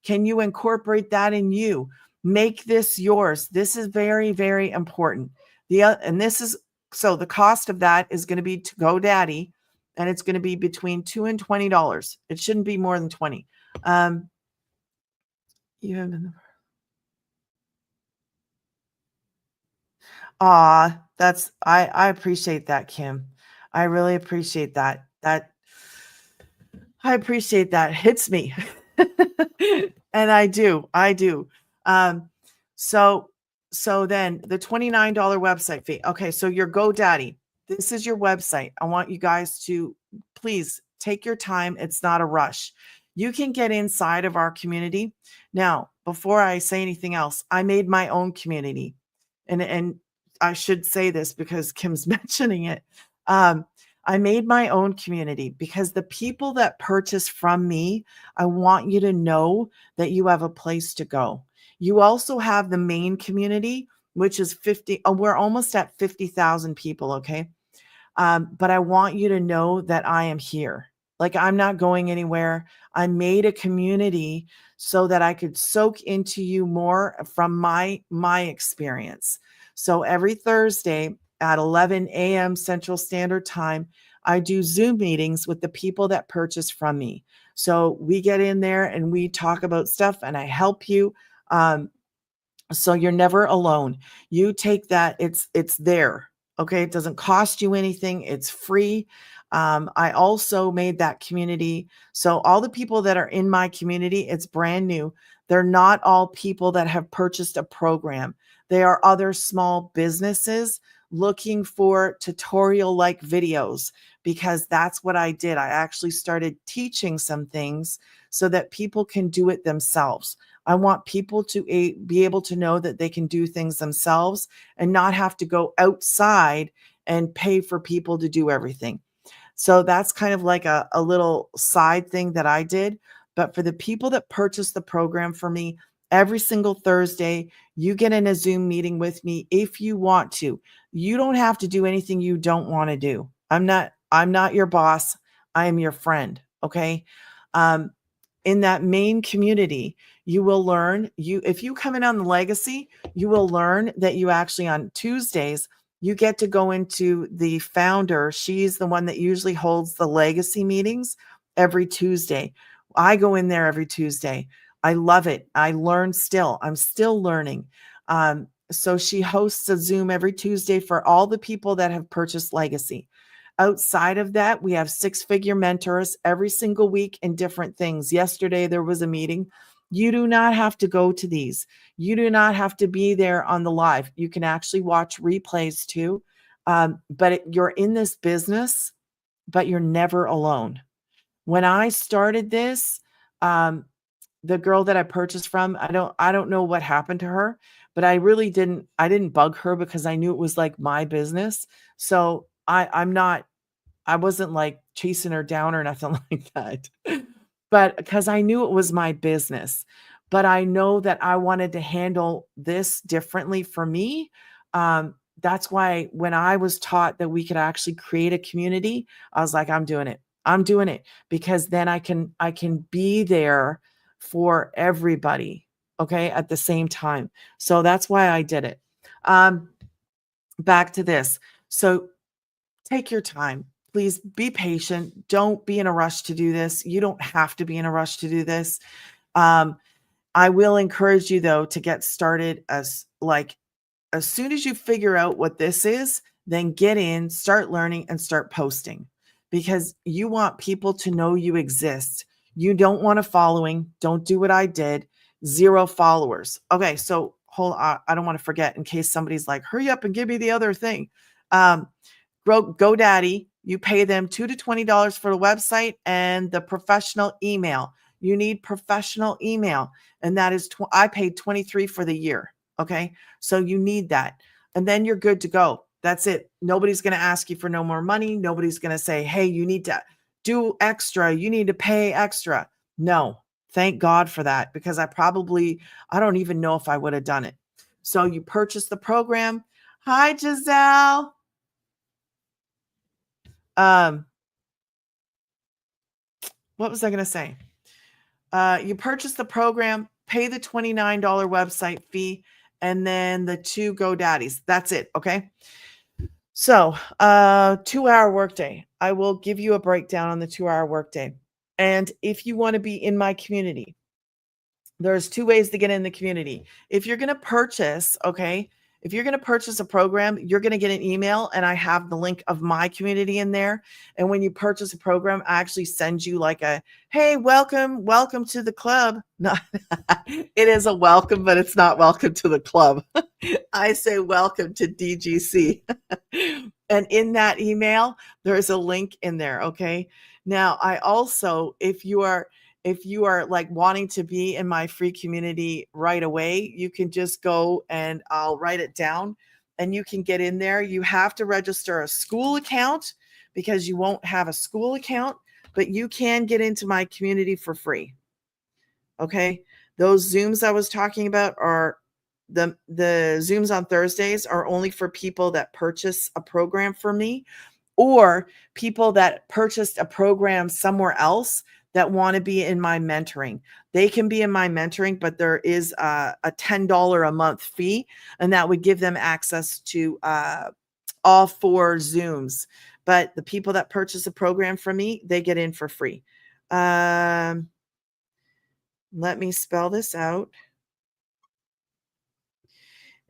Can you incorporate that in you? Make this yours. This is very, very important. So the cost of that is going to be to GoDaddy, and it's going to be between $2 and $20. It shouldn't be more than 20. You have I appreciate that, Kim. I really appreciate that. I appreciate that. Hits me. And I do. Um, so then the $29 website fee. Okay, so your GoDaddy. This is your website. I want you guys to please take your time. It's not a rush. You can get inside of our community. Now, before I say anything else, I made my own community. And I should say this because Kim's mentioning it. I made my own community because the people that purchase from me, I want you to know that you have a place to go. You also have the main community, which is 50. We're almost at 50,000 people. Okay. But I want you to know that I am here. Like, I'm not going anywhere. I made a community so that I could soak into you more from my experience. So every Thursday at 11 a.m. Central Standard Time, I do Zoom meetings with the people that purchase from me. So we get in there and we talk about stuff and I help you. So you're never alone. You take that, it's there. Okay. It doesn't cost you anything. It's free. I also made that community. So all the people that are in my community, it's brand new. They're not all people that have purchased a program. They are other small businesses looking for tutorial like videos, because that's what I did. I actually started teaching some things so that people can do it themselves. I want people to be able to know that they can do things themselves and not have to go outside and pay for people to do everything. So that's kind of like a little side thing that I did. But for the people that purchase the program for me, every single Thursday, you get in a Zoom meeting with me if you want to. You don't have to do anything you don't want to do. I'm not your boss. I am your friend. Okay. In that main community, you will learn, if you come in on the legacy, you will learn that you actually on Tuesdays, you get to go into the founder. She's the one that usually holds the legacy meetings every Tuesday. I go in there every Tuesday. I love it. I learn still. I'm still learning. So she hosts a Zoom every Tuesday for all the people that have purchased legacy. Outside of that, we have six-figure mentors every single week in different things. Yesterday, there was a meeting. You do not have to go to these. You do not have to be there on the live. You can actually watch replays too. You're in this business, but you're never alone. When I started this, the girl that I purchased from, I don't know what happened to her, but I didn't bug her because I knew it was like my business. So I wasn't like chasing her down or nothing like that, but because I knew it was my business. But I know that I wanted to handle this differently for me. That's why when I was taught that we could actually create a community, I was like, I'm doing it. I'm doing it because then I can be there for everybody. okay, at the same time. So that's why I did it. Back to this. So take your time. Please be patient. Don't be in a rush to do this. You don't have to be in a rush to do this. Um, I will encourage you though to get started as soon as you figure out what this is, then get in, start learning, and start posting because you want people to know you exist. You don't want a following. Don't do what I did. 0 followers. Okay, so hold on. I don't want to forget in case somebody's like, hurry up and give me the other thing. GoDaddy, you pay them $2 to $20 for the website and the professional email. You need professional email, and that is I paid $23 for the year. Okay, so you need that, and then you're good to go. That's it. Nobody's going to ask you for no more money. Nobody's going to say, hey, you need to do extra. You need to pay extra. No, thank God for that, because I don't even know if I would have done it. So you purchase the program. Hi, Giselle. What was I going to say? You purchase the program, pay the $29 website fee, and then the 2 GoDaddies. That's it. Okay. So, 2-hour workday. I will give you a breakdown on the 2-hour workday. And if you want to be in my community, there's 2 ways to get in the community. If you're going to purchase, if you're going to purchase a program, you're going to get an email, and I have the link of my community in there. And when you purchase a program, I actually send you like a, hey, welcome to the club. No, it is a welcome, but it's not welcome to the club. I say welcome to DGC. And in that email, there's a link in there. Okay. Now, I also, if you are like wanting to be in my free community right away, you can just go and I'll write it down and you can get in there. You have to register a school account because you won't have a school account, but you can get into my community for free. Okay. Those Zooms I was talking about are the Zooms on Thursdays are only for people that purchase a program for me or people that purchased a program somewhere else that want to be in my mentoring. They can be in my mentoring, but there is a $10 a month fee, and that would give them access to all 4 Zooms. But the people that purchase a program from me, they get in for free. Let me spell this out.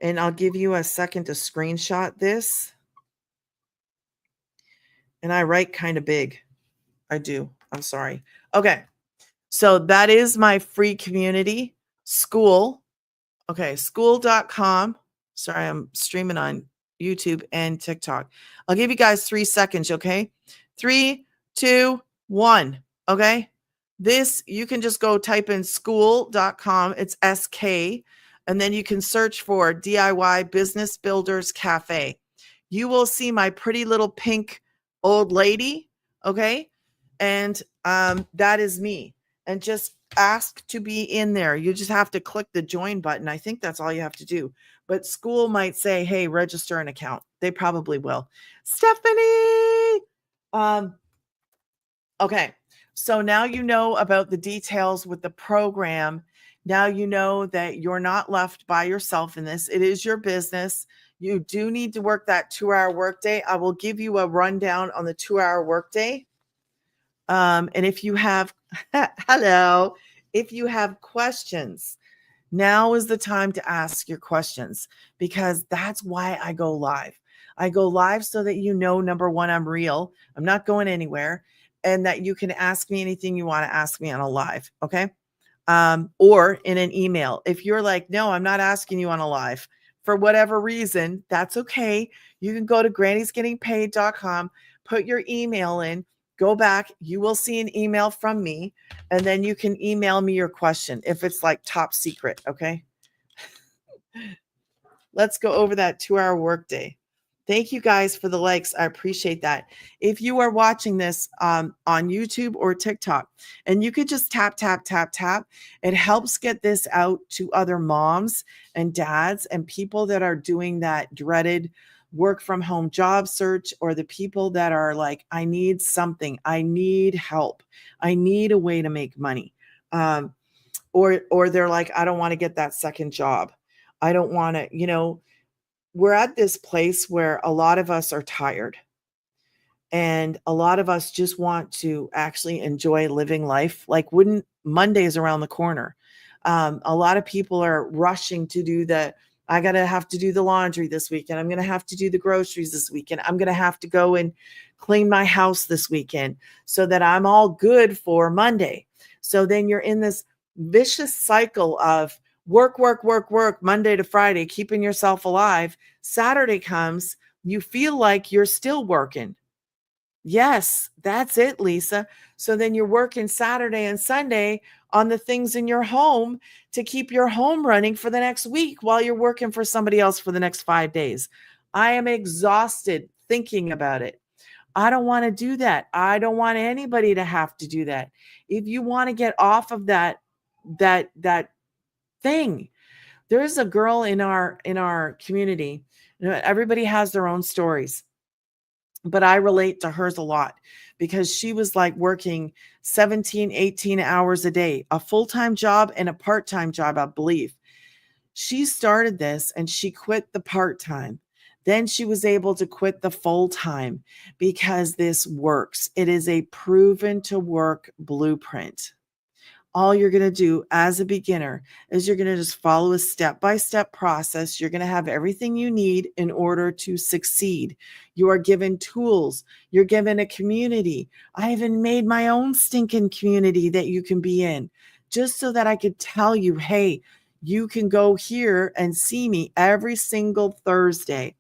And I'll give you a second to screenshot this. And I write kind of big. I do. I'm sorry. Okay. So that is my free community school. Okay. School.com. Sorry, I'm streaming on YouTube and TikTok. I'll give you guys 3 seconds. Okay. 3, 2, 1. Okay. This, you can just go type in school.com. It's SK. And then you can search for DIY Business Builders Cafe. You will see my pretty little pink old lady. Okay. And that is me. And just ask to be in there. You just have to click the join button. I think that's all you have to do. But school might say, hey, register an account. They probably will. Stephanie. Okay. So now you know about the details with the program. Now you know that you're not left by yourself in this. It is your business. You do need to work that 2-hour workday. I will give you a rundown on the 2-hour workday. And if you have, hello, if you have questions, now is the time to ask your questions, because that's why I go live. I go live so that you know, number one, I'm real. I'm not going anywhere, and that you can ask me anything you want to ask me on a live. Okay. Or in an email. If you're like, no, I'm not asking you on a live for whatever reason, that's okay. You can go to grannysgettingpaid.com, put your email in, go back. You will see an email from me, and then you can email me your question if it's like top secret. Okay. Let's go over that 2-hour workday. Thank you guys for the likes. I appreciate that. If you are watching this on YouTube or TikTok, and you could just tap, tap, tap, tap, it helps get this out to other moms and dads and people that are doing that dreaded work from home job search, or the people that are like, I need something. I need help. I need a way to make money. or they're like, I don't want to get that second job. I don't want to, we're at this place where a lot of us are tired and a lot of us just want to actually enjoy living life. Like, wouldn't Monday's around the corner? A lot of people are rushing to do I gotta have to do the laundry this weekend. I'm gonna have to do the groceries this weekend. I'm gonna have to go and clean my house this weekend so that I'm all good for Monday. So then you're in this vicious cycle of work, work, work, work, Monday to Friday, keeping yourself alive. Saturday comes, you feel like you're still working. Yes, that's it, Lisa. So then you're working Saturday and Sunday on the things in your home to keep your home running for the next week while you're working for somebody else for the next 5 days. I am exhausted thinking about it. I don't want to do that. I don't want anybody to have to do that. If you want to get off of that thing, there's a girl in our community. Everybody has their own stories, but I relate to hers a lot because she was like working 17, 18 hours a day, a full-time job and a part-time job, I believe. She started this and she quit the part-time. Then she was able to quit the full-time because this works. It is a proven to work blueprint. All you're going to do as a beginner is you're going to just follow a step-by-step process. You're going to have everything you need in order to succeed. You are given tools. You're given a community. I even made my own stinking community that you can be in just so that I could tell you, hey, you can go here and see me every single Thursday.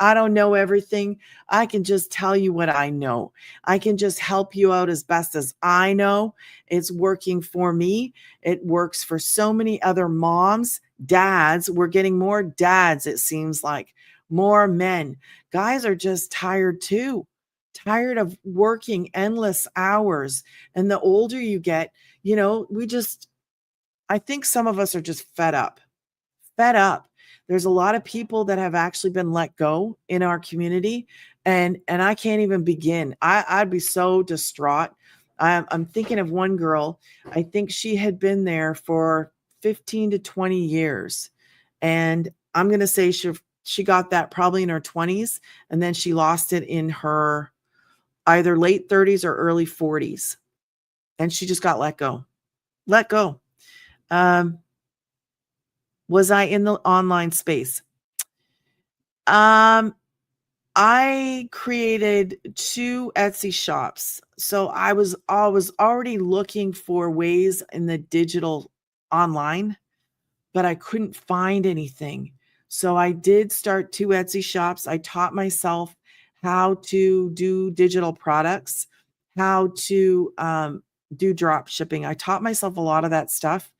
I don't know everything. I can just tell you what I know. I can just help you out as best as I know. It's working for me. It works for so many other moms, dads. We're getting more dads, it seems like, more men. Guys are just tired too, tired of working endless hours. And the older you get, I think some of us are just fed up. There's a lot of people that have actually been let go in our community, and I can't even begin. I'd be so distraught. I'm thinking of one girl. I think she had been there for 15 to 20 years, and I'm gonna say she got that probably in her 20s, and then she lost it in her either late 30s or early 40s, and she just got let go. Let go. Um, was I in the online space? Um, I created 2 Etsy shops. So I was already looking for ways in the digital online, but I couldn't find anything. So I did start 2 Etsy shops. I taught myself how to do digital products, how to do drop shipping. I taught myself a lot of that stuff.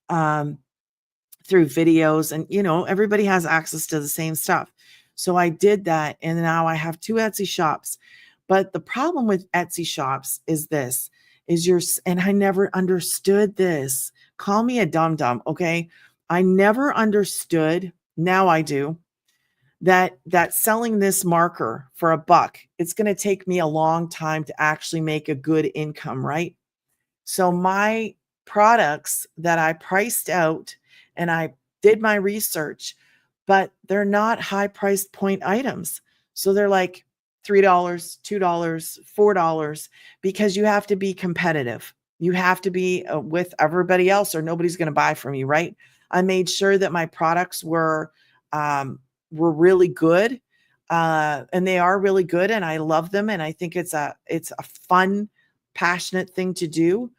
Um, through videos, and everybody has access to the same stuff. So I did that, and now I have 2 Etsy shops. But the problem with Etsy shops is this, and I never understood this. Call me a dum dum, okay? I never understood, now I do, that selling this marker for $1, it's going to take me a long time to actually make a good income, right? So my products that I priced out and I did my research, but they're not high price point items. So they're like $3, $2, $4 because you have to be competitive. You have to be with everybody else or nobody's going to buy from you, right? I made sure that my products were really good. And they are really good and I love them. And I think it's a fun, passionate thing to do.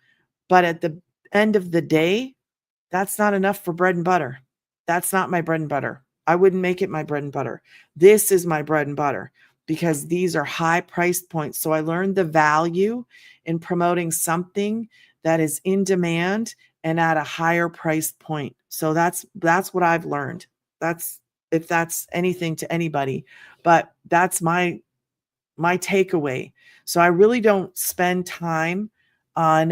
But at the end of the day, that's not enough for bread and butter. That's not my bread and butter. I wouldn't make it my bread and butter. This is my bread and butter because these are high price points. So I learned the value in promoting something that is in demand and at a higher price point. So that's what I've learned. That's, if that's anything to anybody, but that's my takeaway. So I really don't spend time on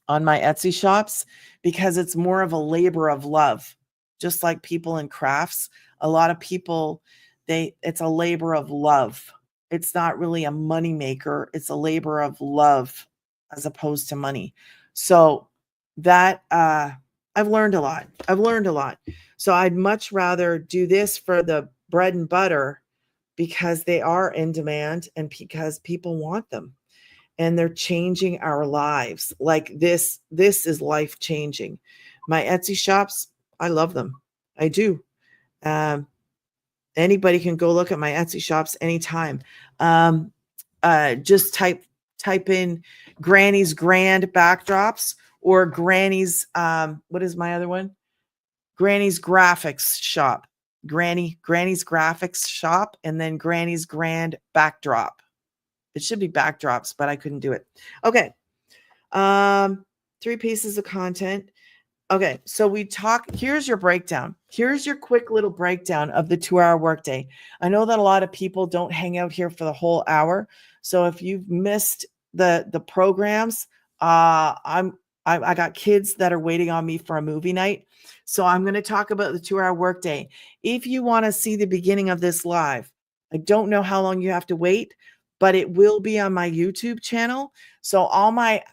my Etsy shops because it's more of a labor of love. Just like people in crafts, a lot of people, it's a labor of love. It's not really a money maker. It's a labor of love as opposed to money. So that I've learned a lot. I've learned a lot. So I'd much rather do this for the bread and butter because they are in demand and because people want them and they're changing our lives. Like this is life changing. My Etsy shops, I love them. I do. Um, Anybody can go look at my Etsy shops anytime. Um, just type in Granny's Grand Backdrops or Granny's what is my other one? Granny's Graphics Shop. Granny's Graphics Shop and then Granny's Grand Backdrop. It should be backdrops, but I couldn't do it. Okay. 3 pieces of content. Okay, so here's your breakdown. Here's your quick little breakdown of the 2-hour workday. I know that a lot of people don't hang out here for the whole hour. So if you've missed the programs, I got kids that are waiting on me for a movie night. So I'm going to talk about the 2-hour workday. If you want to see the beginning of this live, I don't know how long you have to wait, but it will be on my YouTube channel. So all my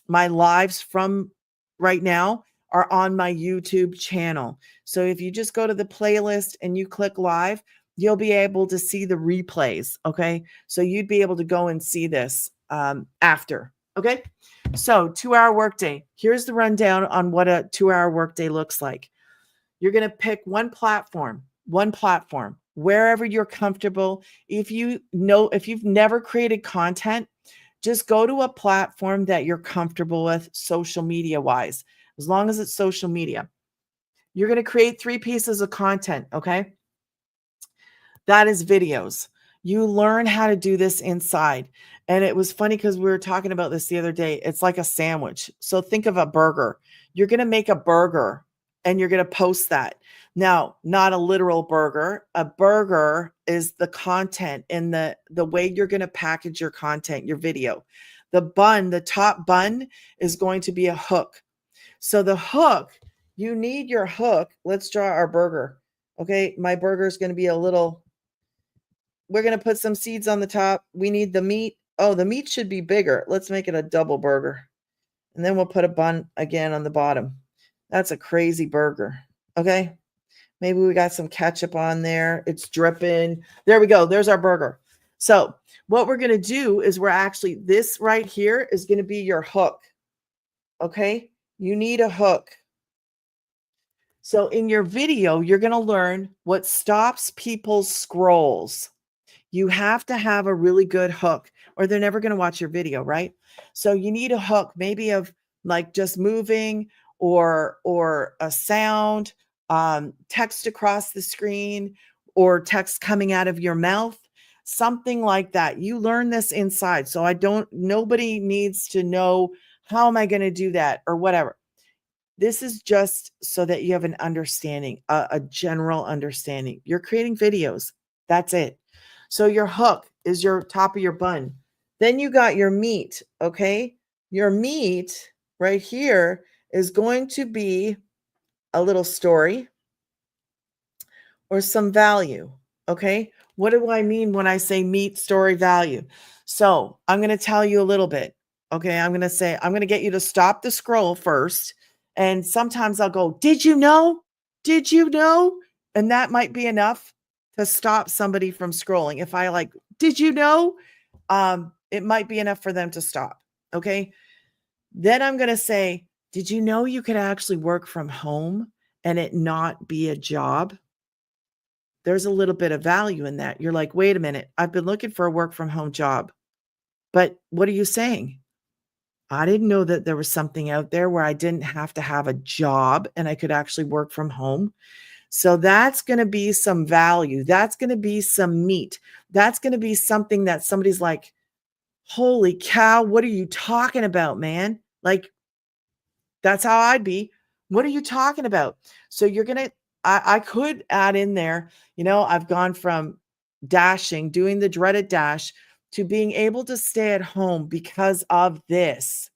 my lives from right now are on my YouTube channel. So if you just go to the playlist and you click live, you'll be able to see the replays. Okay. So you'd be able to go and see this after. Okay. So 2-hour workday. Here's the rundown on what a 2-hour workday looks like. You're going to pick one platform, wherever you're comfortable. If you've never created content, just go to a platform that you're comfortable with social media wise, as long as it's social media. You're going to create 3 pieces of content. Okay. That is videos. You learn how to do this inside. And it was funny because we were talking about this the other day. It's like a sandwich. So think of a burger. You're going to make a burger and you're going to post that. Now, not a literal burger. A burger is the content and the way you're going to package your content, your video. The top bun is going to be a hook. So the hook, you need your hook. Let's draw our burger. Okay, my burger is going to be we're going to put some seeds on the top. We need the meat. Oh, the meat should be bigger. Let's make it a double burger. And then we'll put a bun again on the bottom. That's a crazy burger. Okay. Maybe we got some ketchup on there. It's dripping. There we go. There's our burger. So what we're going to do is this right here is going to be your hook. Okay. You need a hook. So in your video, you're going to learn what stops people's scrolls. You have to have a really good hook or they're never going to watch your video, right? So you need a hook, maybe of like just moving or a sound, text across the screen or text coming out of your mouth, something like that. You learn this inside. So nobody needs to know, how am I going to do that or whatever. This is just so that you have an understanding, a general understanding. You're creating videos. That's it. So your hook is your top of your bun. Then you got your meat, okay? Your meat right here is going to be a little story or some value, okay? What do I mean when I say meat, story, value? So I'm going to tell you a little bit, okay? I'm going to get you to stop the scroll first. And sometimes I'll go, did you know? Did you know? And that might be enough to stop somebody from scrolling. If I like, did you know? It might be enough for them to stop. Okay. Then I'm going to say, did you know you could actually work from home and it not be a job? There's a little bit of value in that. You're like, wait a minute, I've been looking for a work from home job. But what are you saying? I didn't know that there was something out there where I didn't have to have a job and I could actually work from home. So that's going to be some value. That's going to be some meat. That's going to be something that somebody's like, holy cow, what are you talking about, man? Like, that's how I'd be. What are you talking about? So I could add in there, I've gone from doing the dreaded dash to being able to stay at home because of this.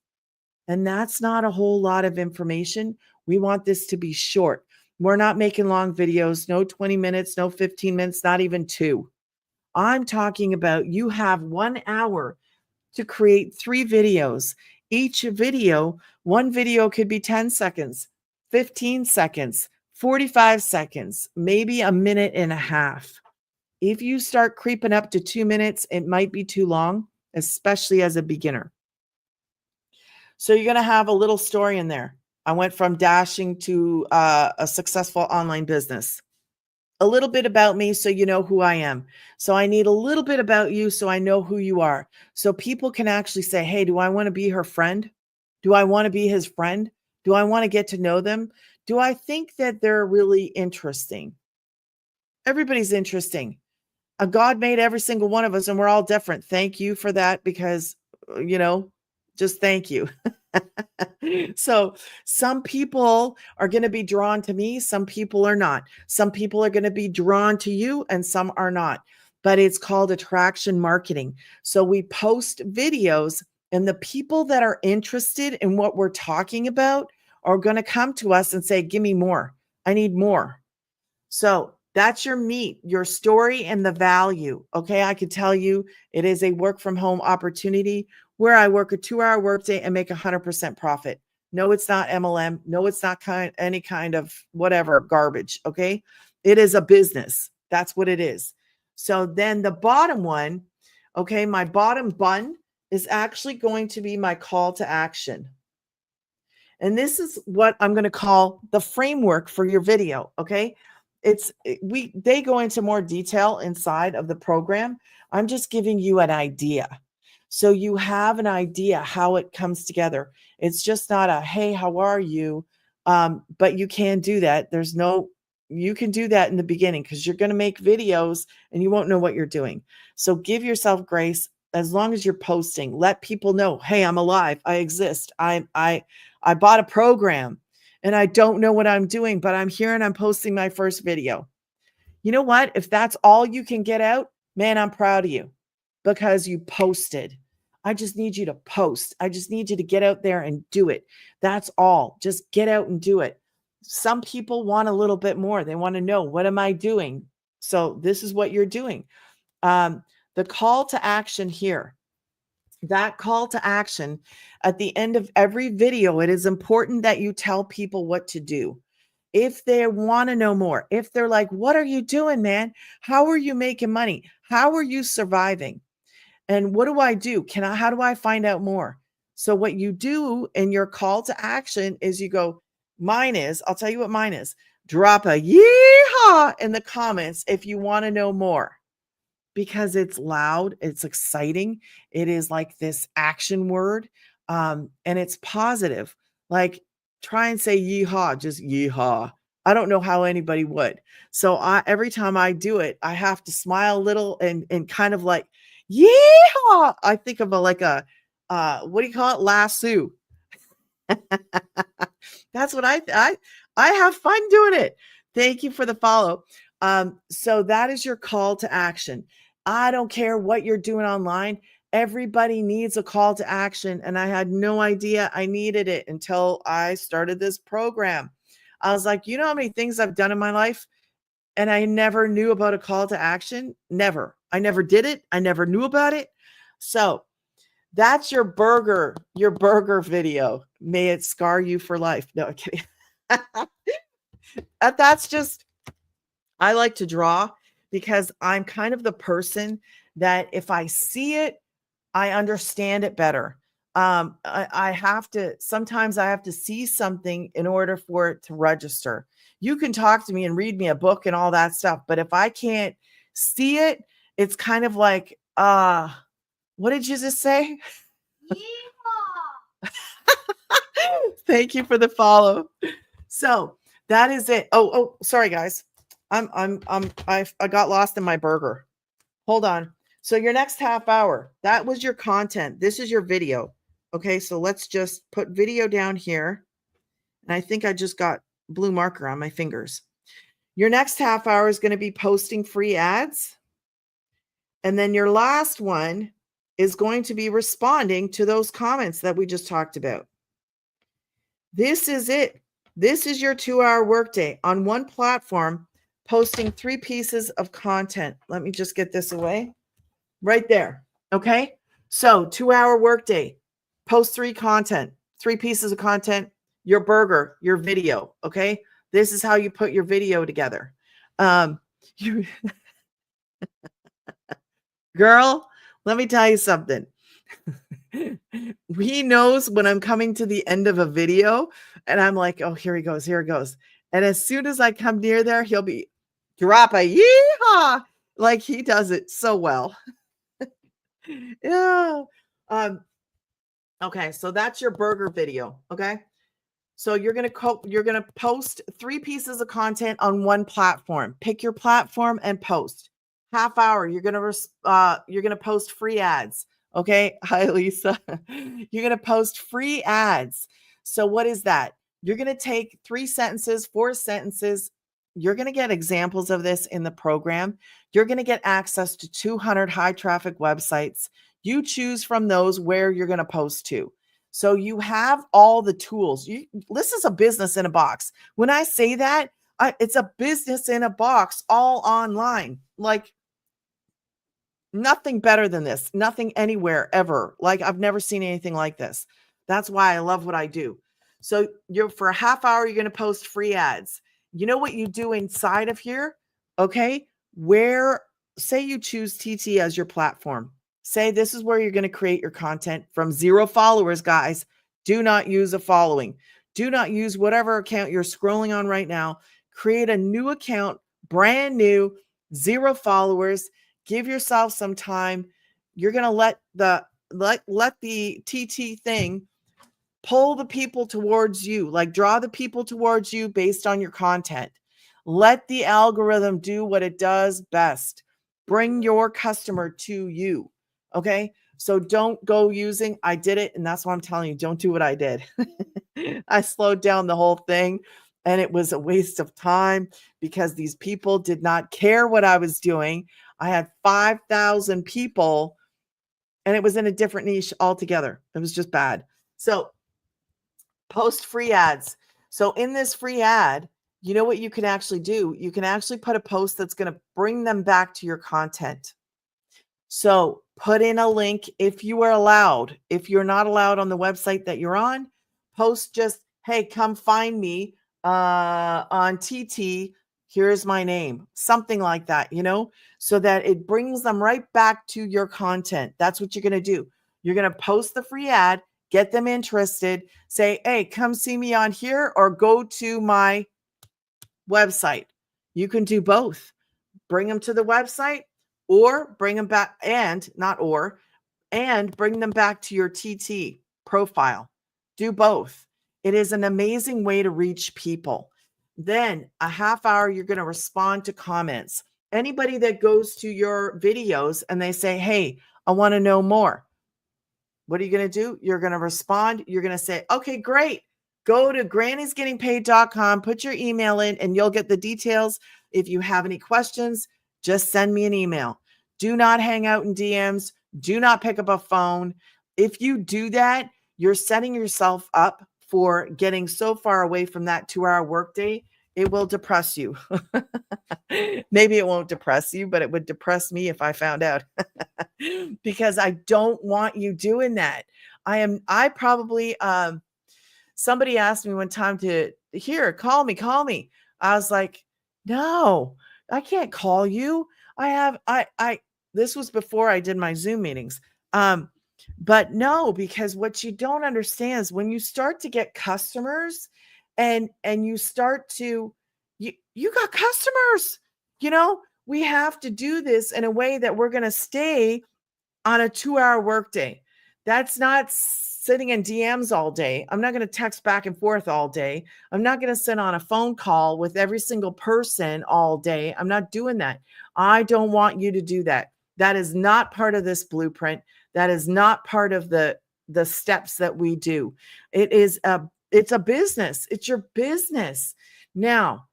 And that's not a whole lot of information. We want this to be short. We're not making long videos, no 20 minutes, no 15 minutes, not even 2. I'm talking about you have 1 hour to create 3 videos Each video, one video could be 10 seconds, 15 seconds, 45 seconds, maybe a minute and a half. If you start creeping up to 2 minutes, it might be too long, especially as a beginner. So you're going to have a little story in there. I went from dashing to a successful online business. A little bit about me so you know who I am. So I need a little bit about you so I know who you are. So people can actually say, hey, do I want to be her friend? Do I want to be his friend? Do I want to get to know them? Do I think that they're really interesting? Everybody's interesting. God made every single one of us and we're all different. Thank you for that because, just thank you. So some people are going to be drawn to me. Some people are not. Some people are going to be drawn to you and some are not. But it's called attraction marketing. So we post videos and the people that are interested in what we're talking about are going to come to us and say, give me more. I need more. So that's your meat, your story, and the value. Okay. I could tell you it is a work from home opportunity where I work a 2-hour workday and make 100% profit. No, it's not MLM. No, it's not any kind of whatever garbage. Okay. It is a business. That's what it is. So then the bottom one, okay, my bottom bun is actually going to be my call to action. And this is what I'm going to call the framework for your video. Okay. They go into more detail inside of the program. I'm just giving you an idea. So you have an idea how it comes together. It's just not a, hey, how are you? But you can do that. You can do that in the beginning because you're going to make videos and you won't know what you're doing. So give yourself grace as long as you're posting. Let people know, hey, I'm alive. I exist. I bought a program and I don't know what I'm doing, but I'm here and I'm posting my first video. You know what? If that's all you can get out, man, I'm proud of you because you posted. I just need you to post. I just need you to get out there and do it. That's all. Just get out and do it. Some people want a little bit more. They want to know, what am I doing? So this is what you're doing. The call to action here. That call to action at the end of every video, it is important that you tell people what to do. If they want to know more, if they're like, what are you doing, man? How are you making money? How are you surviving? And what do I do? How do I find out more? So what you do in your call to action is you go, I'll tell you what mine is. Drop a yeehaw in the comments if you want to know more. Because it's loud, it's exciting. It is like this action word, and it's positive. Like try and say yeehaw, just yeehaw. I don't know how anybody would. So every time I do it, I have to smile a little and kind of like yeehaw. I think of what do you call it? Lasso. That's what I have fun doing it. Thank you for the follow. So that is your call to action. I don't care what you're doing online. Everybody needs a call to action. And I had no idea I needed it until I started this program. I was like, you know how many things I've done in my life? And I never knew about a call to action. Never. I never did it. I never knew about it. So that's your burger video. May it scar you for life. No, I'm kidding. That's just, I like to draw because I'm kind of the person that if I see it, I understand it better. Sometimes I have to see something in order for it to register. You can talk to me and read me a book and all that stuff, but if I can't see it, it's kind of like, what did you just say? Thank you for the follow. So that is it. Oh, sorry guys. I got lost in my burger. Hold on. So your next half hour, that was your content. This is your video. Okay. So let's just put video down here. And I think I just got blue marker on my fingers. Your next half hour is going to be posting free ads. And then your last one is going to be responding to those comments that we just talked about. This is it. This is your 2-hour workday on one platform, posting 3 pieces of content. Let me just get this away. Right there. Okay. So 2-hour workday. Post three pieces of content, your burger, your video. Okay. This is how you put your video together. You, girl, let me tell you something. He knows when I'm coming to the end of a video and I'm like, oh, here he goes, here it goes. And as soon as I come near there, he'll be drop a yeehaw. Like he does it so well. Yeah. Um, okay, so that's your burger video. Okay. So you're gonna post 3 pieces of content on one platform. Pick your platform and post. Half hour, you're gonna post free ads. Okay. Hi, Lisa. You're gonna post free ads. So what is that? You're gonna take 3 sentences, 4 sentences. You're gonna get examples of this in the program. You're gonna get access to 200 high traffic websites. You choose from those where you're gonna post to. So you have all the tools. This is a business in a box. When I say that, it's a business in a box, all online. Like nothing better than this. Nothing anywhere ever. Like I've never seen anything like this. That's why I love what I do. So for a half hour, you're going to post free ads. You know what you do inside of here? Okay. Say you choose TT as your platform. Say this is where you're going to create your content from 0 followers, guys. Do not use a following. Do not use whatever account you're scrolling on right now. Create a new account, brand new, 0 followers. Give yourself some time. You're going to let the TT thing pull the people towards you, like draw the people towards you based on your content. Let the algorithm do what it does best. Bring your customer to you. Okay. So don't go I did it. And that's why I'm telling you, don't do what I did. I slowed down the whole thing and it was a waste of time because these people did not care what I was doing. I had 5,000 people and it was in a different niche altogether. It was just bad. So post free ads. So in this free ad, you know what you can actually do? You can actually put a post that's going to bring them back to your content. So put in a link if you are allowed. If you're not allowed on the website that you're on, post just, hey, come find me on TT. Here's my name, something like that, so that it brings them right back to your content. That's what you're going to do. You're going to post the free ad, get them interested, say, hey, come see me on here or go to my website. You can do both. Bring them to the website or bring them back and bring them back to your TT profile. Do both. It is an amazing way to reach people. Then a half hour, you're going to respond to comments. Anybody that goes to your videos and they say, hey, I want to know more. What are you going to do? You're going to respond. You're going to say, okay, great. Go to grannysgettingpaid.com, put your email in, and you'll get the details. If you have any questions, just send me an email. Do not hang out in DMs. Do not pick up a phone. If you do that, you're setting yourself up for getting so far away from that 2-hour workday. It will depress you. Maybe it won't depress you, but it would depress me if I found out because I don't want you doing that. Somebody asked me one time call me. I was like, no, I can't call you. This was before I did my Zoom meetings. But no, because what you don't understand is when you start to get customers and you start to, you got customers, we have to do this in a way that we're going to stay on a 2-hour workday. That's not sitting in DMs all day. I'm not going to text back and forth all day. I'm not going to sit on a phone call with every single person all day. I'm not doing that. I don't want you to do that. That is not part of this blueprint. That is not part of the steps that we do. It's a business. It's your business. Now,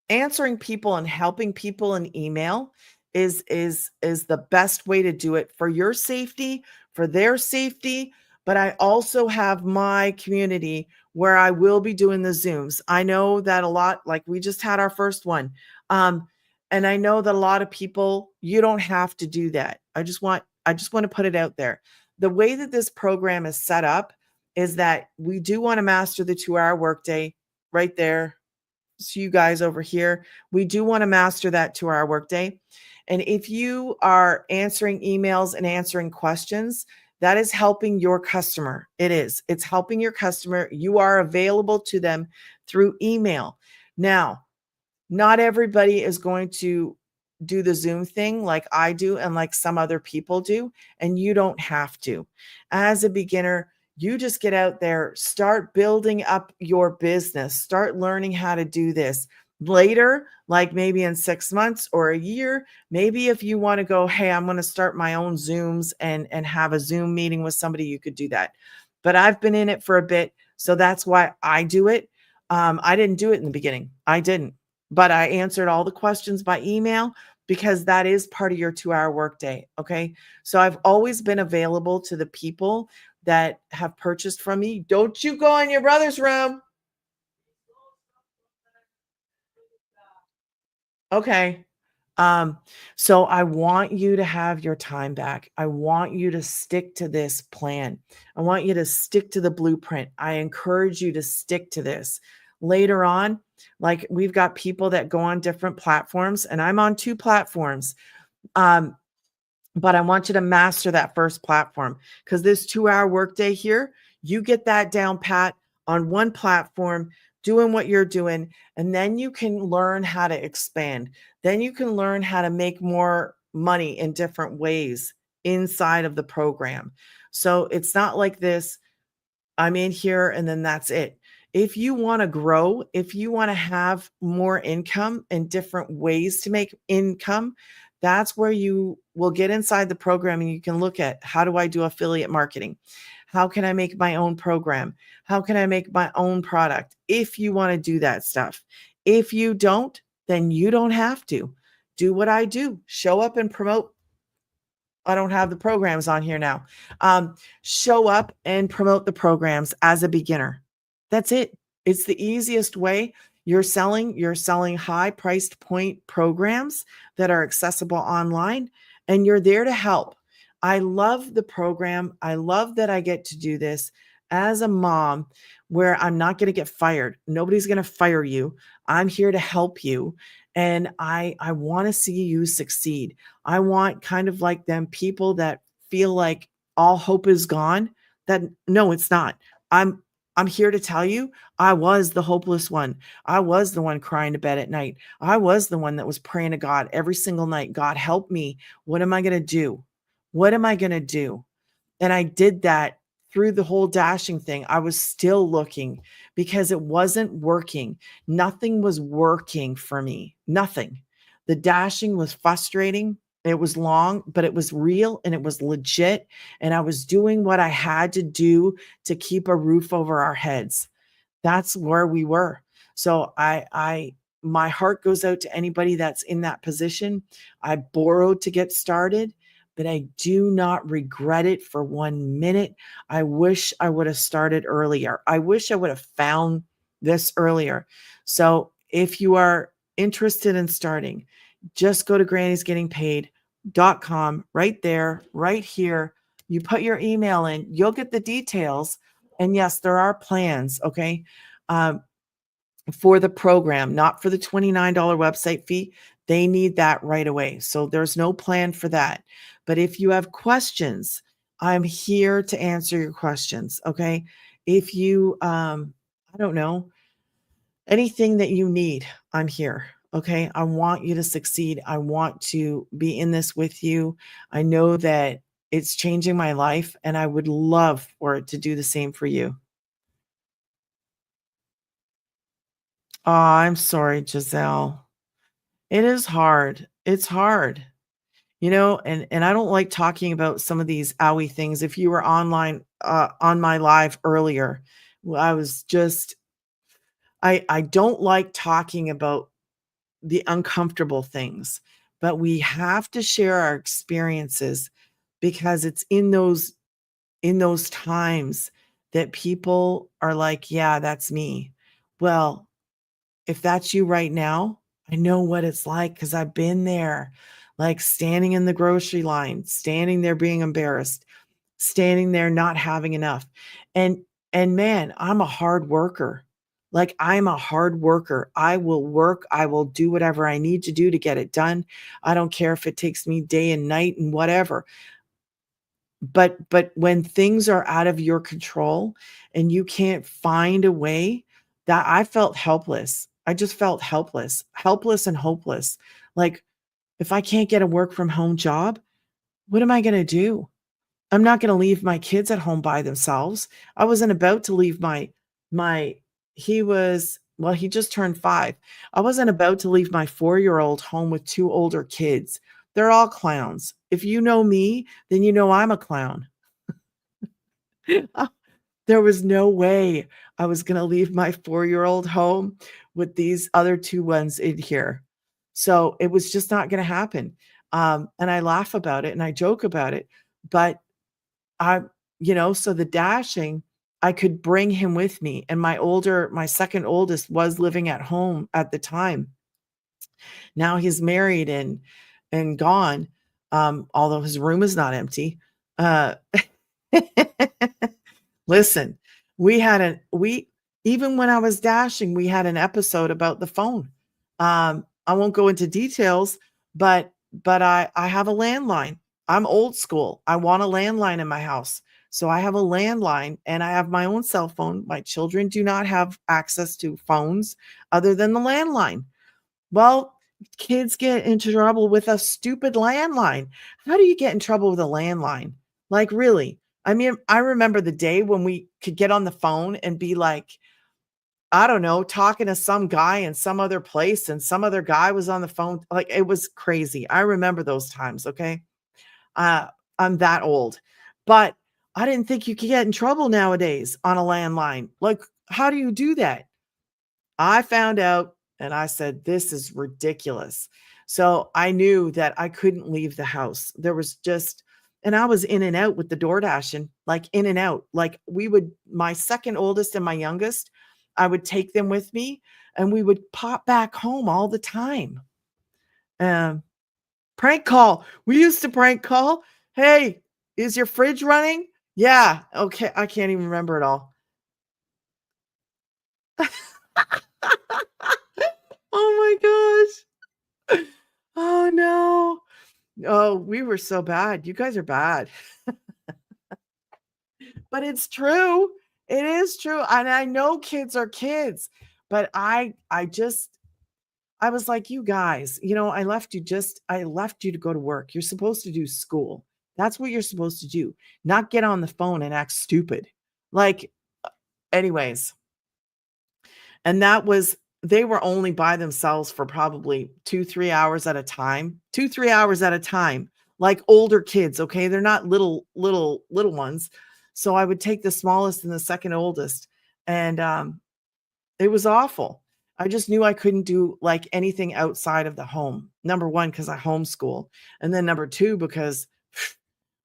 answering people and helping people in email is the best way to do it for your safety, for their safety. But I also have my community where I will be doing the Zooms. I know that a lot, like we just had our first one. And I know that a lot of people, you don't have to do that. I just want to put it out there. the way that this program is set up is that we do want to master the 2-hour workday right there. So you guys over here, we do want to master that 2-hour workday. And if you are answering emails and answering questions, that is helping your customer. It is. It's helping your customer. You are available to them through email. Now, not everybody is going to do the Zoom thing like I do and like some other people do, and you don't have to. As a beginner, you just get out there, start building up your business, start learning how to do this. Later, like maybe in 6 months or a year, maybe if you want to go, hey, I'm going to start my own Zooms and have a Zoom meeting with somebody, you could do that. But I've been in it for a bit, so that's why I do it. I didn't do it in the beginning. I didn't, but I answered all the questions by email because that is part of your 2-hour workday. Okay. So I've always been available to the people that have purchased from me. Don't you go in your brother's room. Okay. Um, so I want you to have your time back. I want you to stick to this plan. I want you to stick to the blueprint. I encourage you to stick to this. Later on, like we've got people that go on different platforms, and I'm on 2 platforms. Um, but I want you to master that first platform because this 2-hour workday here, you get that down pat on one platform, doing what you're doing, and then you can learn how to expand. Then you can learn how to make more money in different ways inside of the program. So it's not like this I'm in here and then that's it. If you want to grow, if you want to have more income and different ways to make income, that's where you will get inside the program and you can look at how do I do affiliate marketing? How can I make my own program? How can I make my own product? If you want to do that stuff. If you don't, then you don't have to. Do what I do. Show up and promote. I don't have the programs on here now. Show up and promote the programs as a beginner. That's it. It's the easiest way. You're selling high priced point programs that are accessible online, and you're there to help. I love the program. I love that I get to do this as a mom where I'm not going to get fired. Nobody's going to fire you. I'm here to help you. And I want to see you succeed. I want kind of like them people that feel like all hope is gone. That no, it's not. I'm I'm here to tell you, I was the hopeless one. I was the one crying to bed at night. I was the one that was praying to God every single night. God, help me. What am I going to do? What am I going to do? And I did that through the whole dashing thing. I was still looking because it wasn't working. Nothing was working for me. Nothing. The dashing was frustrating. It was long, but it was real and it was legit. And I was doing what I had to do to keep a roof over our heads. That's where we were. So my heart goes out to anybody that's in that position. I borrowed to get started, but I do not regret it for 1 minute. I wish I would have started earlier. I wish I would have found this earlier. So if you are interested in starting, just go to granny'sgettingpaid.com right there, right here. You put your email in, you'll get the details. And yes, there are plans, okay, um, for the program, not for the $29 website fee. They need that right away. So there's no plan for that. But if you have questions, I'm here to answer your questions, okay? If you, I don't know, anything that you need, I'm here. Okay. I want you to succeed. I want to be in this with you. I know that it's changing my life and I would love for it to do the same for you. Oh, I'm sorry, Giselle. It is hard. It's hard. And I don't like talking about some of these owie things. If you were online on my live earlier, I was just I don't like talking about the uncomfortable things, but we have to share our experiences because it's in those times that people are like, yeah, that's me. Well, if that's you right now, I know what it's like because I've been there, like standing in the grocery line, standing there being embarrassed. standing there not having enough. And man, I'm a hard worker. Like, I'm a hard worker. I will work. I will do whatever I need to do to get it done. I don't care if it takes me day and night and whatever. But when things are out of your control and you can't find a way, that I felt helpless. I just felt helpless and hopeless. Like, if I can't get a work from home job, what am I going to do? I'm not going to leave my kids at home by themselves. I wasn't about to leave my he was well, he just turned 5. I wasn't about to leave my 4-year-old home with 2 older kids. They're all clowns. If you know me, then you know I'm a clown. There was no way I was going to leave my 4-year-old home with these other 2 ones in here. So it was just not going to happen. And I laugh about it and I joke about it, but so the dashing, I could bring him with me. And my second oldest was living at home at the time. Now he's married and gone. Although his room is not empty. Uh, Listen, even when I was dashing, we had an episode about the phone. I won't go into details, but I have a landline. I'm old school. I want a landline in my house. So I have a landline and I have my own cell phone. My children do not have access to phones other than the landline. Well, kids get into trouble with a stupid landline. How do you get in trouble with a landline? Like, really? I mean, I remember the day when we could get on the phone and be like, I don't know, talking to some guy in some other place and some other guy was on the phone. Like, it was crazy. I remember those times. Okay. I'm that old, but I didn't think you could get in trouble nowadays on a landline. Like, how do you do that? I found out and I said, this is ridiculous. So I knew that I couldn't leave the house. There was just, and I was in and out with the DoorDashing, like in and out. Like, my second oldest and my youngest, I would take them with me and we would pop back home all the time. Prank call. We used to prank call. Hey, is your fridge running? Yeah. Okay. I can't even remember it all. Oh my gosh. Oh no. Oh, we were so bad. You guys are bad. But it's true. It is true. And I know kids are kids, but I was like, you guys, I left you to go to work. You're supposed to do school. That's what you're supposed to do, not get on the phone and act stupid. Like, anyways. And they were only by themselves for probably 2-3 hours at a time, 2-3 hours at a time, like older kids. Okay. They're not little ones. So I would take the smallest and the second oldest. And, it was awful. I just knew I couldn't do like anything outside of the home. Number 1, because I homeschool. And then number 2, because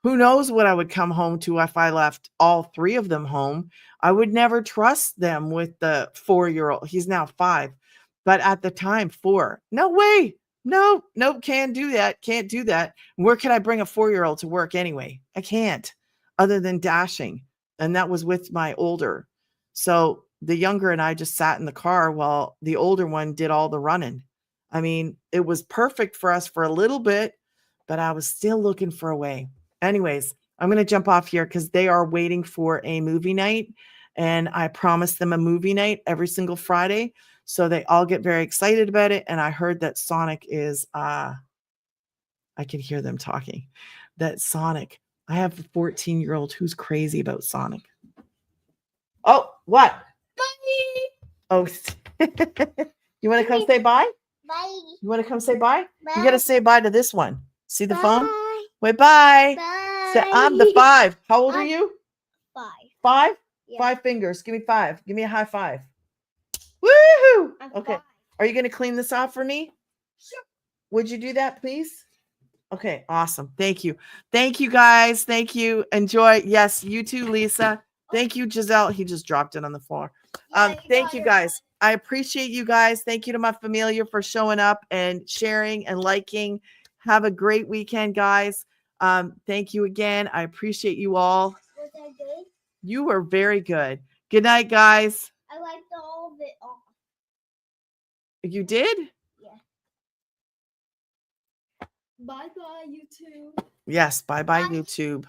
who knows what I would come home to if I left all 3 of them home. I would never trust them with the 4-year-old. He's now 5, but at the time, 4. No way. No, can't do that. Can't do that. Where can I bring a 4-year-old to work anyway? I can't, other than dashing. And that was with my older. So the younger and I just sat in the car while the older one did all the running. I mean, it was perfect for us for a little bit, but I was still looking for a way. Anyways, I'm going to jump off here because they are waiting for a movie night. And I promised them a movie night every single Friday. So they all get very excited about it. And I heard that Sonic is, I can hear them talking. That Sonic, I have a 14-year-old who's crazy about Sonic. Oh, what? Bye. Oh, you want to come say bye? Bye. You want to come say bye? Bye. You got to say bye to this one. See the phone? Wait, bye. Bye. Say, I'm the 5. How old are you?
5.
5? Yeah. 5 fingers. Give me 5. Give me a high five. Woohoo! Okay. 5. Are you going to clean this off for me? Sure. Would you do that, please? Okay. Awesome. Thank you. Thank you, guys. Thank you. Enjoy. Yes, you too, Lisa. Thank you, Giselle. He just dropped it on the floor. Thank you, guys. I appreciate you guys. Thank you to my familia for showing up and sharing and liking. Have a great weekend, guys. Thank you again. I appreciate you all.
Was that good?
You were very good. Good night, guys.
I liked all of it all.
You did?
Yeah. Bye-bye, YouTube.
Yes. Bye-bye,
Bye.
YouTube.